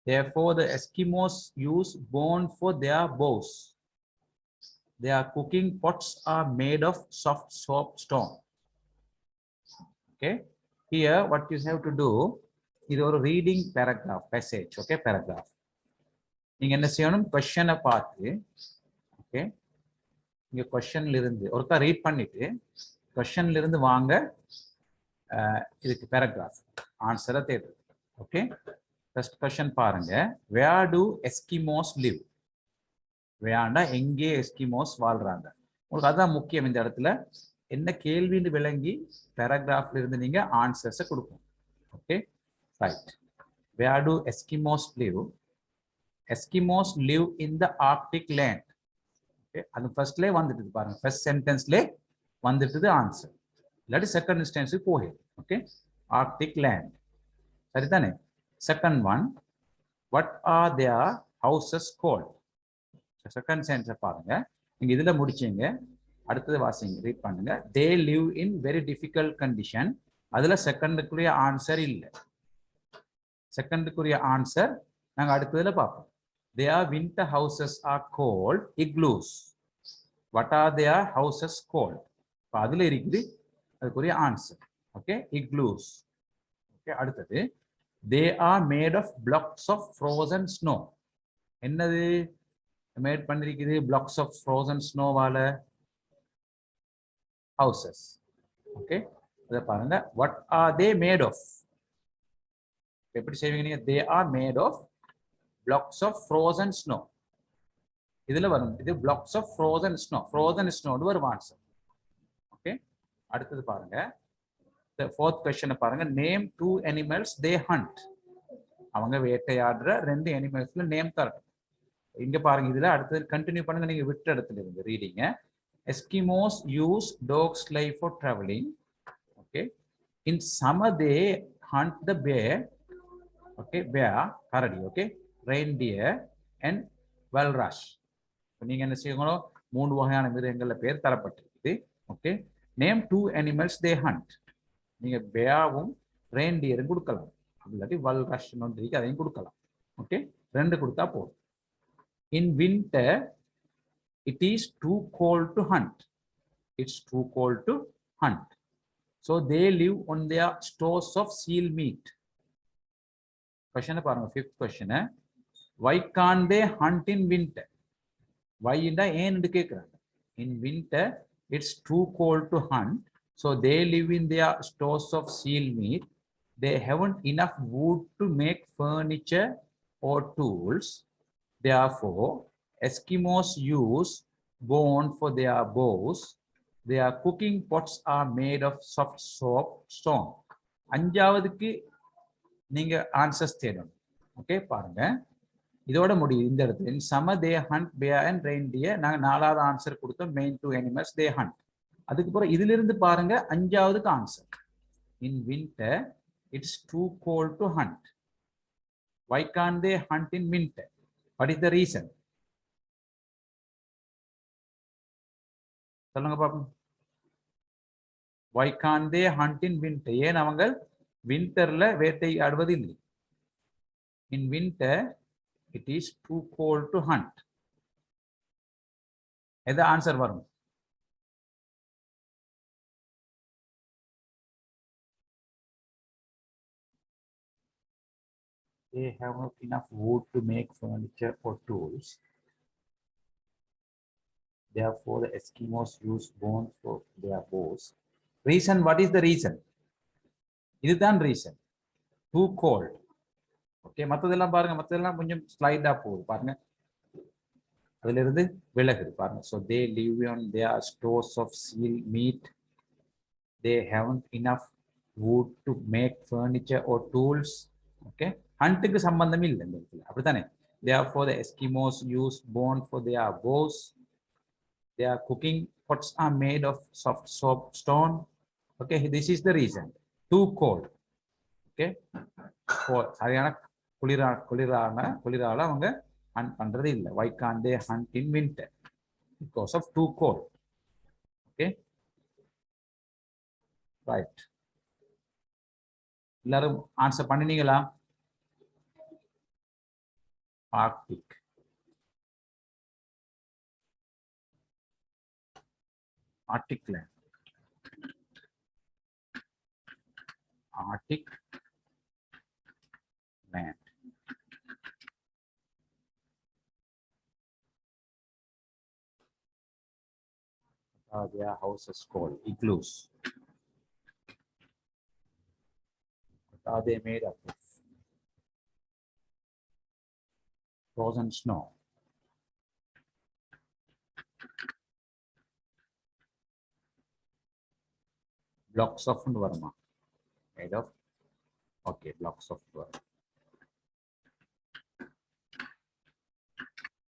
Therefore, the Eskimos use bone for their bows. Their cooking pots are made of soft soap stone. Okay. Here, what you have to do is a reading paragraph, passage. Okay, paragraph. நீங்க என்ன செய்யணும் கொஸ்டினை பார்த்து okay இங்க கொஸ்டின்ல இருந்து ஒருக்கா read பண்ணிட்டு கொஸ்டின்ல இருந்து வாங்க இதுக்கு பேராகிராஃப் ஆன்சரை தேடு ஓகே ஃபர்ஸ்ட் கொஸ்டின் பாருங்க வேர் டு எஸ்கிமோஸ் லிவ் வேண்டா எங்கே எஸ்கிமோஸ் வாழ்றாங்க உங்களுக்கு அதான் முக்கியம் இந்த இடத்துல என்ன கேள்வின்னு விளங்கி பேராகிராஃப்ல இருந்து நீங்க ஆன்சர்ஸை கொடுக்கணும் okay right where do Eskimos live Eskimos live in the Arctic land. Okay, அது ஃபர்ஸ்ட்லே வந்துட்டு பாருங்க ஃபர்ஸ்ட் சென்டென்ஸ்லே வந்துட்டு ஆன்சர் இல்லாட்டி செகண்ட் சென்டென்ஸ்க்கு போகுது ஓகே ஆர்க்டிக் லேண்ட் சரிதானே second one what are their houses called second sentence பாருங்க நீங்க இதுல முடிச்சீங்க அடுத்தது வாசிங்க ரீட் பண்ணுங்க they live in very difficult condition அதுல செகண்டுக்குரிய ஆன்சர் இல்ல செகண்டுக்குரிய ஆன்சர் நாங்க அடுத்ததுல பார்ப்போம் their winter houses are called igloos. What are their houses called? அதுல இருக்குது அதுக்குரிய ஆன்சர் ஓகே igloos. ஓகே அடுத்தது they are made of blocks of frozen snow. என்னது மேட் பண்ணிருக்குது blocks of frozen snow வால houses. ஓகே இத பாருங்க what are they made of? எப்படி செய்வீங்க நீங்க they are made of blocks of frozen snow. இதுல வரும் இது blocks of frozen snow ஒரு ஆன்சர் ஓகே அடுத்தது பாருங்க the fourth question பாருங்க name two animals they hunt. அவங்க வேட்டையாடுற ரெண்டு அனிமல்ஸ்ல நேம் தரணும் இங்க பாருங்க இதுல அடுத்தது கண்டினியூ பண்ணுங்க நீங்க விட்ட இடத்துல இருந்து ரீடிங்க Eskimos use dog sleigh for traveling. Okay, in summer they hunt the bear. Okay, bear கரடி okay reindeer and walrus. நீங்க என்ன செய்யணும் மூணு வகையான மிருகங்கள்ல பேர் தரப்பட்டிருக்குது okay name two animals they hunt நீங்க பேயாவும் ரெயின்டியரும் கொடுக்கலாம் இல்லாட்டி walrus ஒன்றிக்கு அதையும் கொடுக்கலாம் ஓகே ரெண்டு கொடுத்தா போதும் in winter it is too cold to hunt. It's too cold to hunt. So they live on their stores of seal meat. Question பாருங்க fifth question why can't they hunt in winter? Why inda ஏன்னு கேக்குறாங்க in winter it's too cold to hunt so they live in their stores of seal meat. They haven't enough wood to make furniture or tools. Therefore Eskimos use bone for their bows. Their cooking pots are made of soft soap stone. அஞ்சாவதுக்கு நீங்க answers தேடணும் okay பாருங்க இதோட முடியும் இந்த இடத்துல in summer they hunt bear and reindeer நாங்க நாலாவது answer கொடுத்தோம் main two animals they hunt அதுக்கு அப்புறம் இதில இருந்து பாருங்க அஞ்சாவதுக்கு answer in winter it's too cold to hunt. Why can't they hunt in winter? What is the reason? சொல்லுங்க பாப்போம் why can't they hunt in winter? ஏன் அவங்க விண்டர்ல வேட்டையாடுவது இல்லை in winter it is too cold to hunt. எது answer வரும் they have not enough wood to make furniture or tools. Therefore the Eskimos use bone for their bows. Reason, what is the reason? இதுதான் reason. Too cold. Okay மத்ததெல்லாம் பாருங்க மத்ததெல்லாம் கொஞ்சம் ஸ்லைடா போகுது பாருங்க அதுல இருந்து விலகுது பாருங்க so they live on their stores of seal meat. They haven't enough wood to make furniture or tools. Okay ஹண்ட்க்கு சம்பந்தம் இல்லை இந்த இடத்துல அப்படித்தானே therefore the Eskimos use bone for their bows. Their cooking pots are made of soft soap stone. Okay this is the reason. Too cold. Okay சரியான குளிரால அவங்க hunt பண்றது இல்ல. Why can't they hunt in winter? Because of too cold. Okay. Right. எல்லாரும் answer பண்ணினீங்களா? Arctic. Arctic land. Arctic land. Their houses called igloos. What are they made up of? Frozen snow. Blocks of Varma. Made of, okay, blocks of Varma.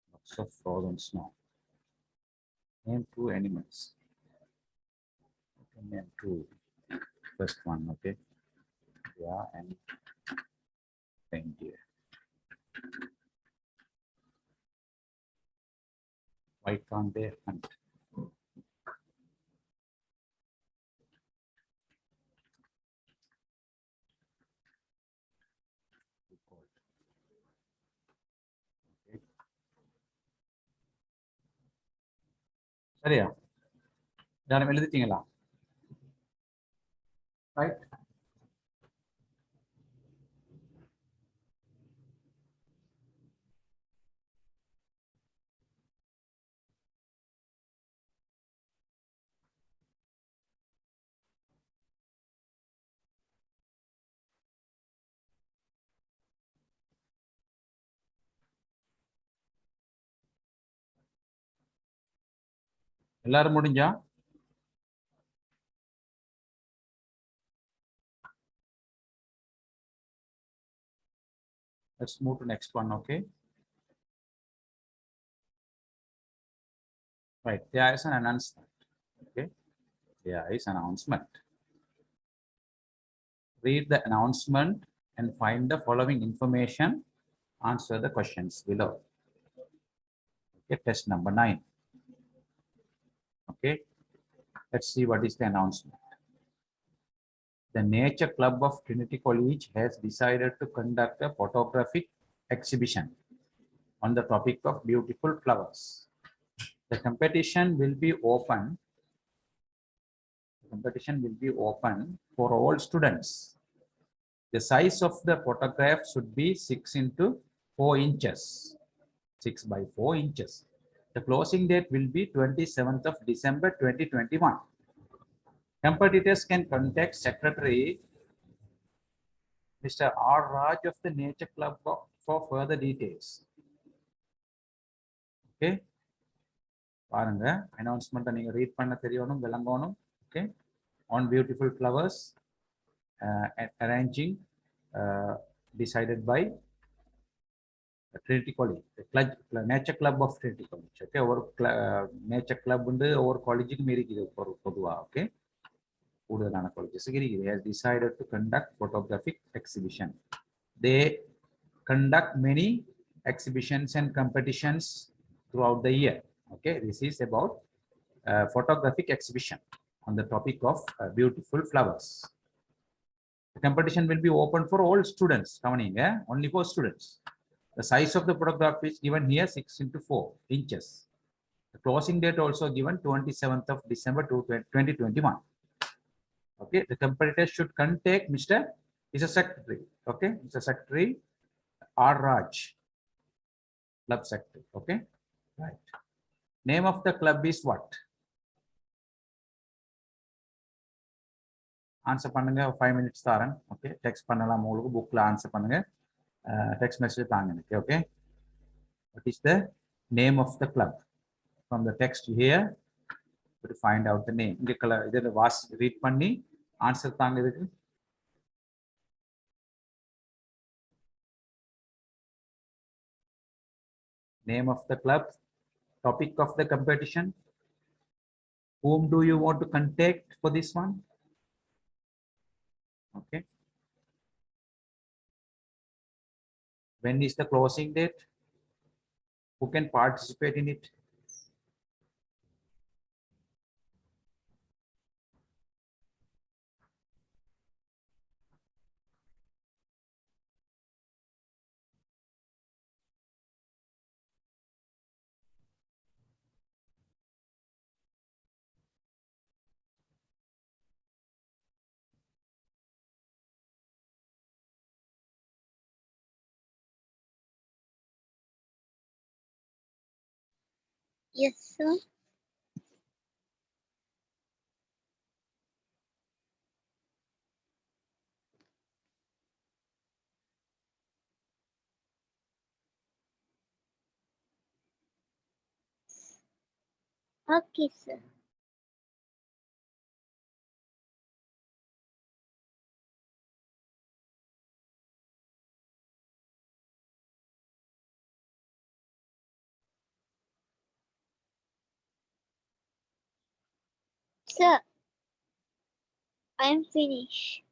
Blocks of frozen snow. Name two animals. Okay, name two. First one, okay. Yeah, and reindeer. Why can't they hunt? சரியா? யாரும் எழுதிட்டீங்களா? Right? எல்லாரும் முடிஞ்சா? Let's move to next one, okay? Right, there is an announcement, okay? There is an announcement. Read the announcement and find the following information. Answer the questions below. Okay, test number 9. Okay, let's see what is the announcement. The Nature Club of Trinity College has decided to conduct a photographic exhibition on the topic of beautiful flowers. The competition will be open. For all students. The size of the photograph should be 6 into 4 inches. 6 by 4 inches. The closing date will be 27th of December 2021. Competitors can contact Secretary Mr. R. Raj of the Nature Club for further details. Okay. பாருங்க, announcement நீங்க read பண்ண தெரியணும், விளங்கணும். Okay. On beautiful flowers, arranging, decided by Trinity College, the Nature Club of Trinity College. Okay. Our Nature Club வந்து ஒரு காலேஜுக்கு மீறி பொதுவா. Okay. Colleges has decided to conduct photographic exhibition. They conduct many exhibitions and competitions throughout the year. Okay, this is about photographic exhibition on the topic of beautiful flowers. The competition will be open for all students. Only for students. The size of the photograph is given here 6 into 4 inches. The closing date also given 27th of December 2021. Okay, the competitor should contact Mr. Secretary. Okay, Mr. Secretary R. Raj, club secretary. Okay, right. Name of the club is what? Answer பண்ணுங்க, 5 minutes தரேன். Okay, text பண்ணலாம், உங்களுக்கு bookல answer பண்ணுங்க, text message தாங்க. Okay, what is the name of the club? From the text here, to find out the name. இங்க இதில் read பண்ணி answer தாங்க இதுக்கு. Name of the club, topic of the competition. Whom do you want to contact for this one? Okay. When is the closing date? Who can participate in it? Yes, sir. Okay, sir. Sir, I'm finished.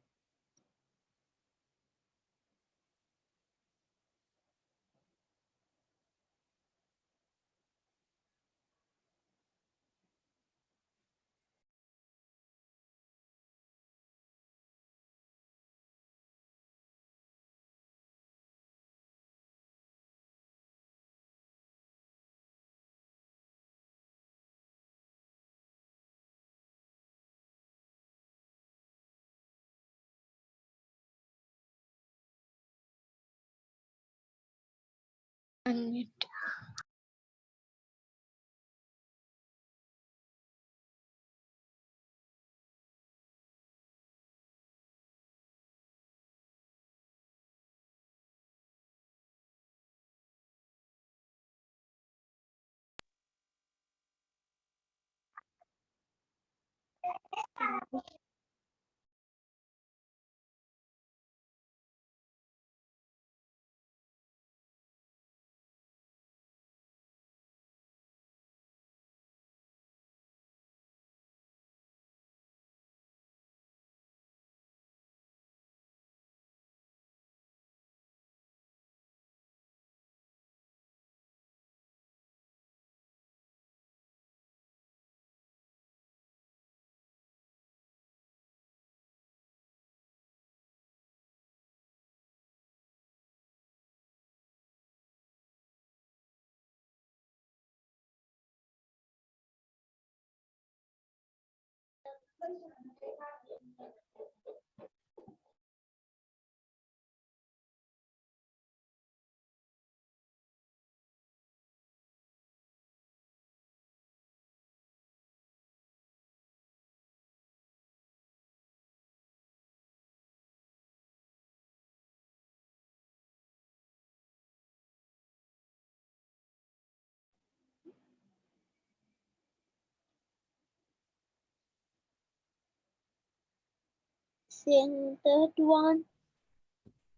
Then third one,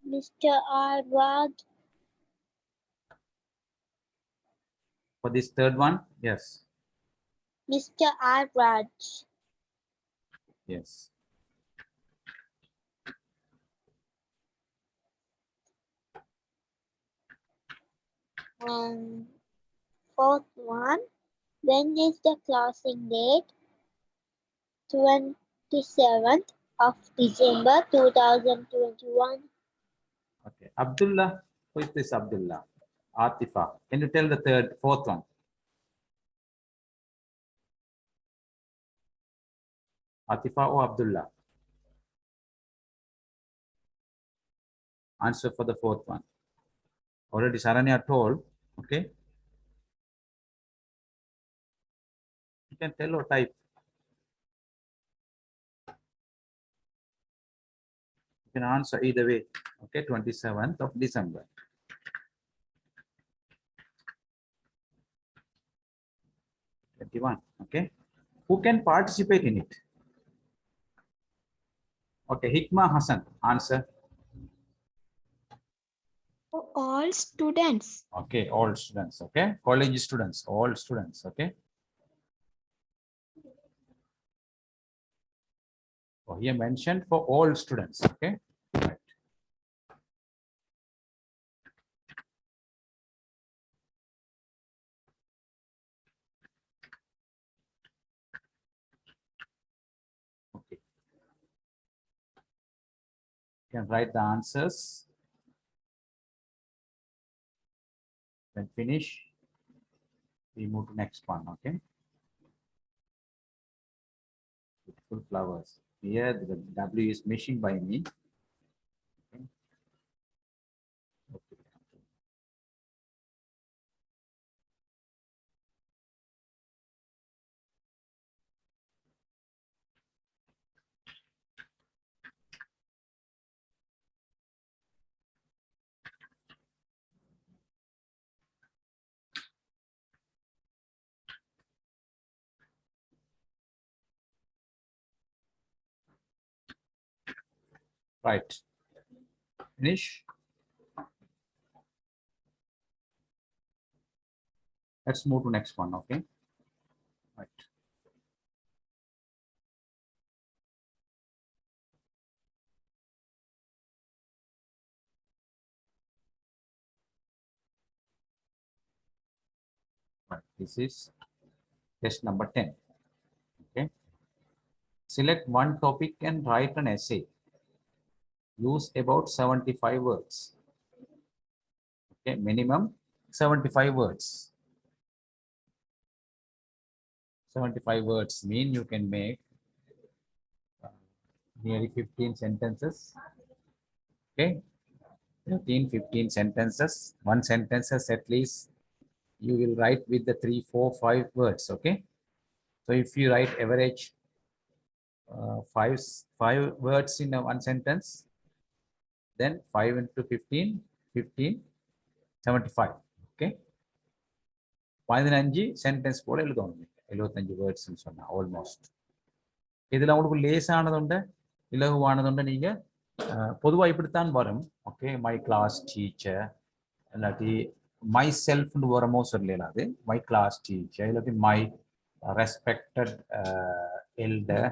Mr. Arvad. For this third one, yes, Mr. Arvad. yes. And fourth one, when is the closing date? 27th of December 2021. Okay, Abdullah, who is this Abdullah? Atifa, can you tell the fourth one? Atifa or Abdullah? Answer for the fourth one. Already Saranya told, okay? You can tell or type. You can answer either way. Okay, 27th of December. Okay. Who can participate in it? Okay, Hikma Hassan, answer. All students. Okay, all students, okay? College students, all students, okay? Oh, here mentioned for all students, okay? Right. can write the answers. Then finish. We move to next one. Okay. Beautiful flowers. Here the W is missing by me. Okay. Okay. Right. Finish. Let's move to next one. Okay. Right. Right. This is test number 10. Okay. Select one topic and write an essay. Use about 75 words. Okay. Minimum 75 words. 75 words mean you can make nearly 15 sentences. Okay. 13, 15 sentences. One sentences at least you will write with the 3, 4, 5 words. Okay. So if you write average five words in one sentence, then 5 into 15, 15, 75. Okay. 15 sentence போல எழுதணும். 75 words சொன்னா almost. இதுல உங்களுக்கு லேசானதுண்டு இலகுவானதுண்டு நீங்க பொதுவா இப்படித்தான் வரும். Okay, my class teacher இல்லாட்டி மை செல்ஃப்னு வரமோ சொல்லலாம். அது மை கிளாஸ் டீச்சர் இல்லாட்டி my respected elder,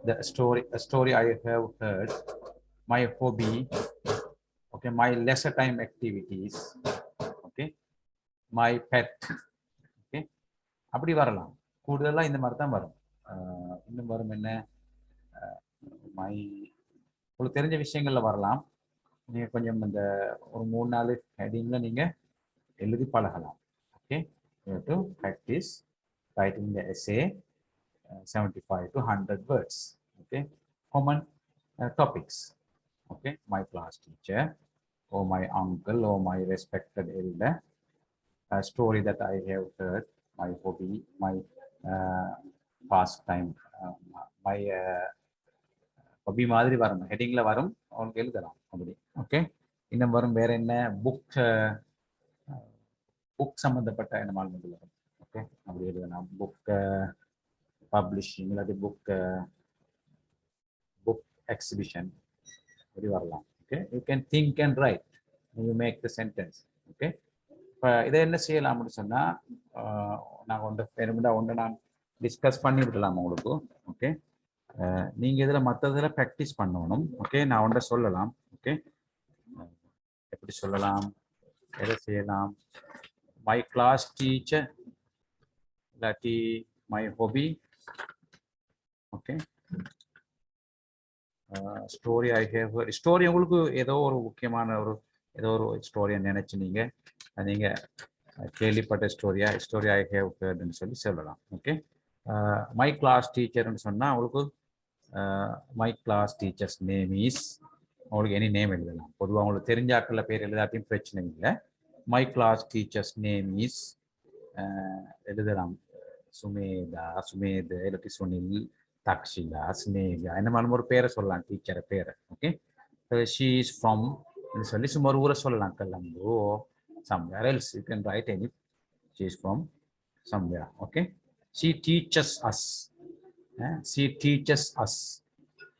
the story I have heard, my hobby, okay, my leisure time activities, okay, my pet, okay, அப்படி வரலாம். கூடுதலா இந்த மாதிரி தான் வரும். இன்னும் வரும் என்ன, மை உங்களுக்கு தெரிஞ்ச விஷயங்கள்ல வரலாம். நீங்க கொஞ்சம் இந்த ஒரு 3-4 ஹெடிங்ல நீங்க எழுதி பழகலாம். Okay, you have to practice writing the essay 75 to 100 words. Okay, common topics. Okay, my class teacher, or my uncle, or my respected elder, a story that I have heard, my hobby, my pastime, my hobby மாதிரி வரணும், ஹெட்டிங்ல வரும், உங்களுக்கு எழுதலாம் அப்படி. Okay, இன்னும் வரும் வேற என்ன, புக் சம்பந்தப்பட்ட என்ன மாதிரி வரும். ஓகே, அப்படி எழுதலாம். புக் பப்ளிஷிங் இல்லாட்டி புக் எக்ஸிபிஷன் அப்படி வரலாம். Okay, you can think and write, you make the sentence. Okay, இப்போ இதை என்ன செய்யலாம்னு சொன்னால், நான் ஒன்று நான் டிஸ்கஸ் பண்ணி விடலாம் உங்களுக்கு. ஓகே, நீங்கள் இதில் மற்றதில் ப்ராக்டிஸ் பண்ணணும். ஓகே, நான் ஒன்றை சொல்லலாம். ஓகே, எப்படி சொல்லலாம், எதை செய்யலாம், மை கிளாஸ் டீச்சர் இல்லாட்டி my hobby. Okay, story I have heard. Story உங்களுக்கு ஏதோ ஒரு முக்கியமான ஏதோ ஒரு ஸ்டோரியை நினைச்சு நீங்க கேள்விப்பட்ட ஸ்டோரி ஐ ஹேவ் ஹர்ட்னு சொல்லலாம். ஓகே, மை கிளாஸ் டீச்சர்னு சொன்னா உங்களுக்கு my class teacher's name is, உங்களுக்கு எனி நேம் எழுதலாம். பொதுவாக உங்களுக்கு தெரிஞ்சாக்கள்ல பேர் எழுதாட்டியும் பிரச்சனை இல்லை. My class teacher's name is எழுதலாம். சுமேத் இல்லாட்டி சுனில், தக்ஷிலா, ஸ்னேகா, இந்த மாதிரி ஒரு பேரை சொல்லலாம், டீச்சரை பேரை. ஓகே, ஷீ இஸ் ஃப்ரம் சொல்லி சும்மா ஒரு ஊரை சொல்லலாம். கல்லம்போ, somewhere else you can write any, she is from somewhere. Okay, she teaches us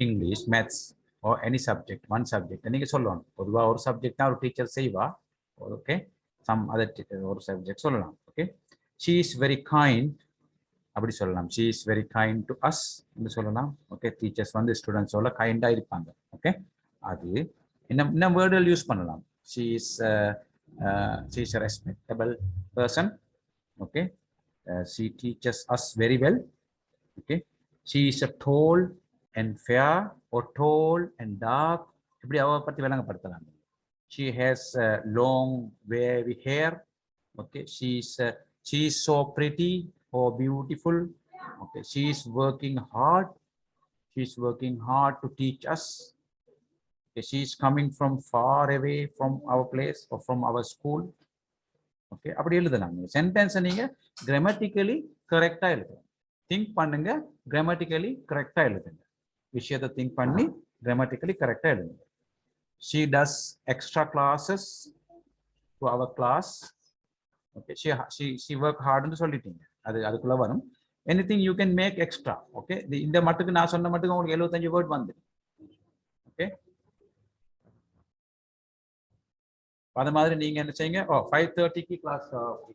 English, maths or any subject, one subject. நீங்க சொல்லணும். பொதுவா ஒரு சப்ஜெக்ட்னா ஒரு டீச்சர் செய்வா. ஓகே, some other ஒரு சப்ஜெக்ட் சொல்லலாம். Okay, she is very kind அப்படி சொல்லலாம். she is very kind to us என்று சொல்லலாம். ஓகே, டீச்சர்ஸ் ஸ்டூடெண்ட்ஸோட கைண்டா இருப்பாங்க. ஓகே, அது என்ன வேர்டுகள் யூஸ் பண்ணலாம். she is a respectable person. Okay, she teaches us very well. Okay, she is a tall and fair or tall and dark. இப்படி அவ பத்தி விளங்கப்படுத்தலாம். She has long wavy hair. Okay, she is so pretty or beautiful. Okay, she is working hard. She is working hard to teach us. Okay, she is coming from far away from our place or from our school. Okay, அப்படி எழுதலாம். Sentence நீங்க grammatically கரெக்டா எழுதுங்க. Think பண்ணுங்க, grammatically கரெக்டா எழுதுங்க. விஷயத்தை think பண்ணி கிராமட்டிக்கலி கரெக்டா எழுதுங்க. She does extra classes to our class. Okay, she work hard னு சொல்லிட்டீங்க. அதுக்குள்ள வரும். Anything you can make extra. Okay, இந்த மட்டுக்கு நான் சொன்ன மட்டுக்கு உங்களுக்கு 75 வேர்ட் வந்து. Okay, அது மாதிரி நீங்க என்ன செய்யுங்க, 5:30க்கு கிளாஸ்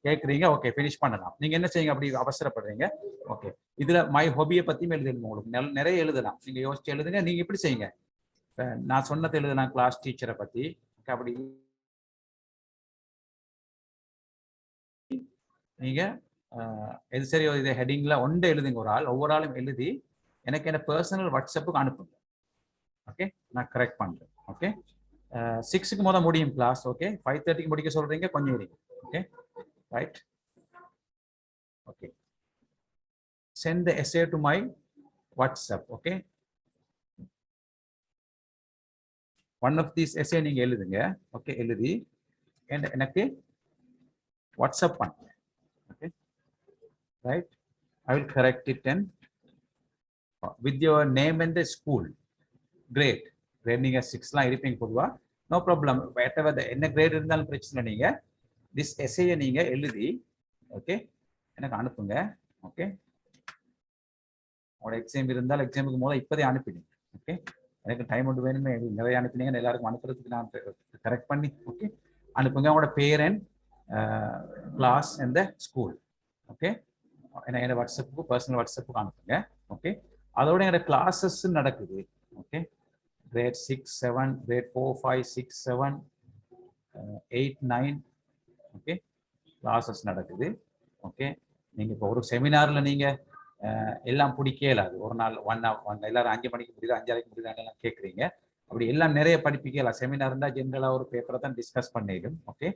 கேக்குறீங்க. ஓகே, ஃபினிஷ் பண்ணலாம். நீங்க என்ன செய்யுங்க, அப்படி அவசரப்படுறீங்க. ஓகே, இதுல மை ஹாபியை பத்தியும் எழுதணும். உங்களுக்கு நிறைய எழுதலாம். நீங்க யோசிச்சு எழுதுங்க. நீங்க இப்படி செய்யுங்க, நான் சொன்னது எழுதலாம் கிளாஸ் டீச்சரை பத்தி. அப்படி நீங்க எது சரியோ இதை ஹெட்டிங்ல ஒன்றை எழுதுங்க. ஒரு ஆள் ஒவ்வொரு ஆளும் எழுதி எனக்கு என்ன பர்சனல் வாட்ஸ்அப்புக்கு அனுப்புங்க. ஓகே, நான் கரெக்ட் பண்றேன். ஓகே, 6க்கு முதல் முடியும் கிளாஸ். ஓகே, 5:30க்கு முடிக்க சொல்றீங்க, கொஞ்சம் இருங்க. Okay, right. Okay, send the essay to my WhatsApp. Okay, one of these essay நீங்க எழுதுங்க. ஓகே, எழுதி எனக்கு வாட்ஸ்அப் பண்ணுங்க. Okay, right. I will correct it and with your name and the school grade. Grade நீங்க 6லாம் இருப்பீங்க பொதுவா. No problem. என்ன கிரேட் இருந்தாலும் பிரச்சனை. நீங்க திஸ் எஸ்ஏயை நீங்க எழுதி ஓகே எனக்கு அனுப்புங்க. ஓகே, உங்களோட எக்ஸாம் இருந்தால் எக்ஸாமுக்கு முதல்ல இப்போதே அனுப்பிடுங்க. ஓகே, எனக்கு டைம் ஒன்று வேணுமே, நிறைய அனுப்பினீங்கன்னு எல்லாருக்கும் அனுப்புறதுக்கு நான் கரெக்ட் பண்ணி ஓகே அனுப்புங்க. உங்களோட பேர் and class and the school. Okay, என்னோட வாட்ஸ்அப்புக்கு பர்சனல் வாட்ஸ்அப்புக்கு அனுப்புங்க. ஓகே, அதோட என்னோட கிளாஸஸ் நடக்குது. Okay, grade 6, 7, grade 4, 5, 6, 7, 8, 9. Okay, classes நடக்குது. ஓகே, நீங்க இப்போ ஒரு செமினார்ல நீங்க எல்லாம் பிடிக்கலாது. ஒரு நாள் ஒன் எல்லாரும் 5 மணிக்கு முடியுது, 5:30க்கு முடியுது எல்லாம் கேட்குறீங்க. அப்படி எல்லாம் நிறைய படிப்பிக்கலாம். செமினார் இருந்தால் ஜென்ரலாக ஒரு பேப்பரை தான் டிஸ்கஸ் பண்ணிடும். ஓகே,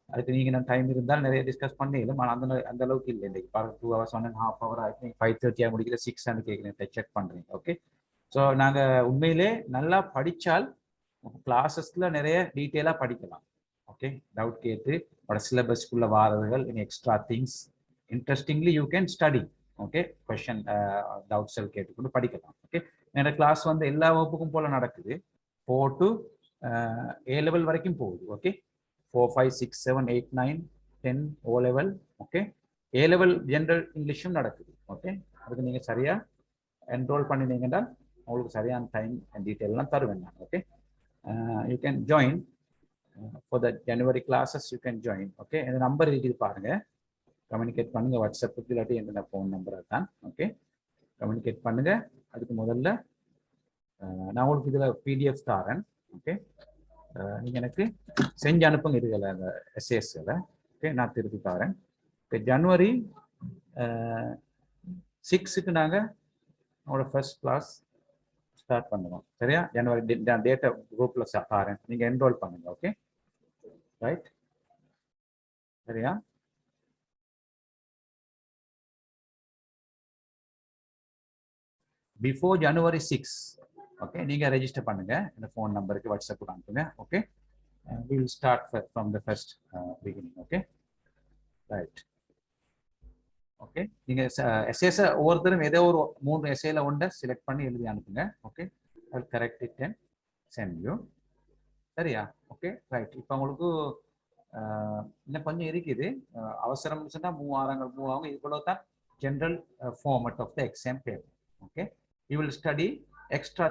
அதுக்கு நீங்க டைம் இருந்தால் நிறைய டிஸ்கஸ் பண்ணிடும். ஆனால் அந்த அளவுக்கு இல்லை. இன்றைக்கு 2 hours 1.5 hour ஆகி 5:30 முடிக்கிற 6 கேட்குறீங்க, செக் பண்றீங்க. ஓகே, ஸோ நாங்கள் உண்மையிலே நல்லா படித்தால் கிளாஸஸ்ல நிறைய டீட்டெயிலாக படிக்கலாம். ஓகே, டவுட் கேட்டு உங்களோட சிலபஸ்க்குள்ள வாரதுகள் extra things interestingly you can study. Okay, question doubt செல் கேட்டுக்கொண்டு படிக்கலாம். ஓகே, என்னோட கிளாஸ் வந்து எல்லா வகுப்புக்கும் போல நடக்குது. 4 to A level வரைக்கும் போகுது. Okay, 4, 5, 6, 7, 8, 9, 10 O level. Okay, A level general இங்கிலீஷும் நடக்குது. ஓகே, அதுக்கு நீங்கள் சரியா என்ரோல் பண்ணினீங்கன்னா உங்களுக்கு சரியான டைம் அண்ட் டீட்டெயிலாம் தருவேன் நான். Okay, you can join for the January classes. You can join. Okay, இந்த நம்பர் இருக்குது பாருங்க, கம்யூனிகேட் பண்ணுங்க. வாட்ஸ்அப்புக்கு இல்லாட்டி என்னோட ஃபோன் நம்பர் தான். ஓகே, கம்யூனிகேட் பண்ணுங்க. அதுக்கு முதல்ல நான் உங்களுக்கு இதில் PDF தாரேன். ஓகே, நீங்கள் எனக்கு செஞ்சு அனுப்புங்க இதுகளை, அந்த எஸ்ஏஎஸ்களை. ஓகே, நான் திருப்பி தாரேன். ஓகே, ஜனவரி 6க்கு நாங்கள் அவங்களோட ஃபர்ஸ்ட் கிளாஸ் ஸ்டார்ட் பண்ணுவோம். சரியா? ஜனவரி டேட்டா குரூப்ல தாரேன், நீங்க என்ரோல் பண்ணுங்க. Okay, right. சரியா? பிஃபோர் ஜனவரி 6 ஓகே நீங்க ரெஜிஸ்டர் பண்ணுங்க. இந்த ஃபோன் நம்பருக்கு வாட்ஸ்அப்புக்கு அனுப்புங்க. Okay, we will start from the first beginning. Okay, right. Okay, நீங்க எஸ்ஏஸ் ஒவ்வொருத்தரும் ஏதோ ஒரு 3 எஸ்ஏல ஒன்றை செலக்ட் பண்ணி எழுதி அனுப்புங்க. Okay, I will correct it and send you. சரியா? Okay, right. இப்போ உங்களுக்கு இன்னும் கொஞ்சம் இருக்குது. அவசரம் சொன்னா 3 வாரங்கள் ஆகும். இது கூட தான் general format of the exam paper. Okay, you will study extra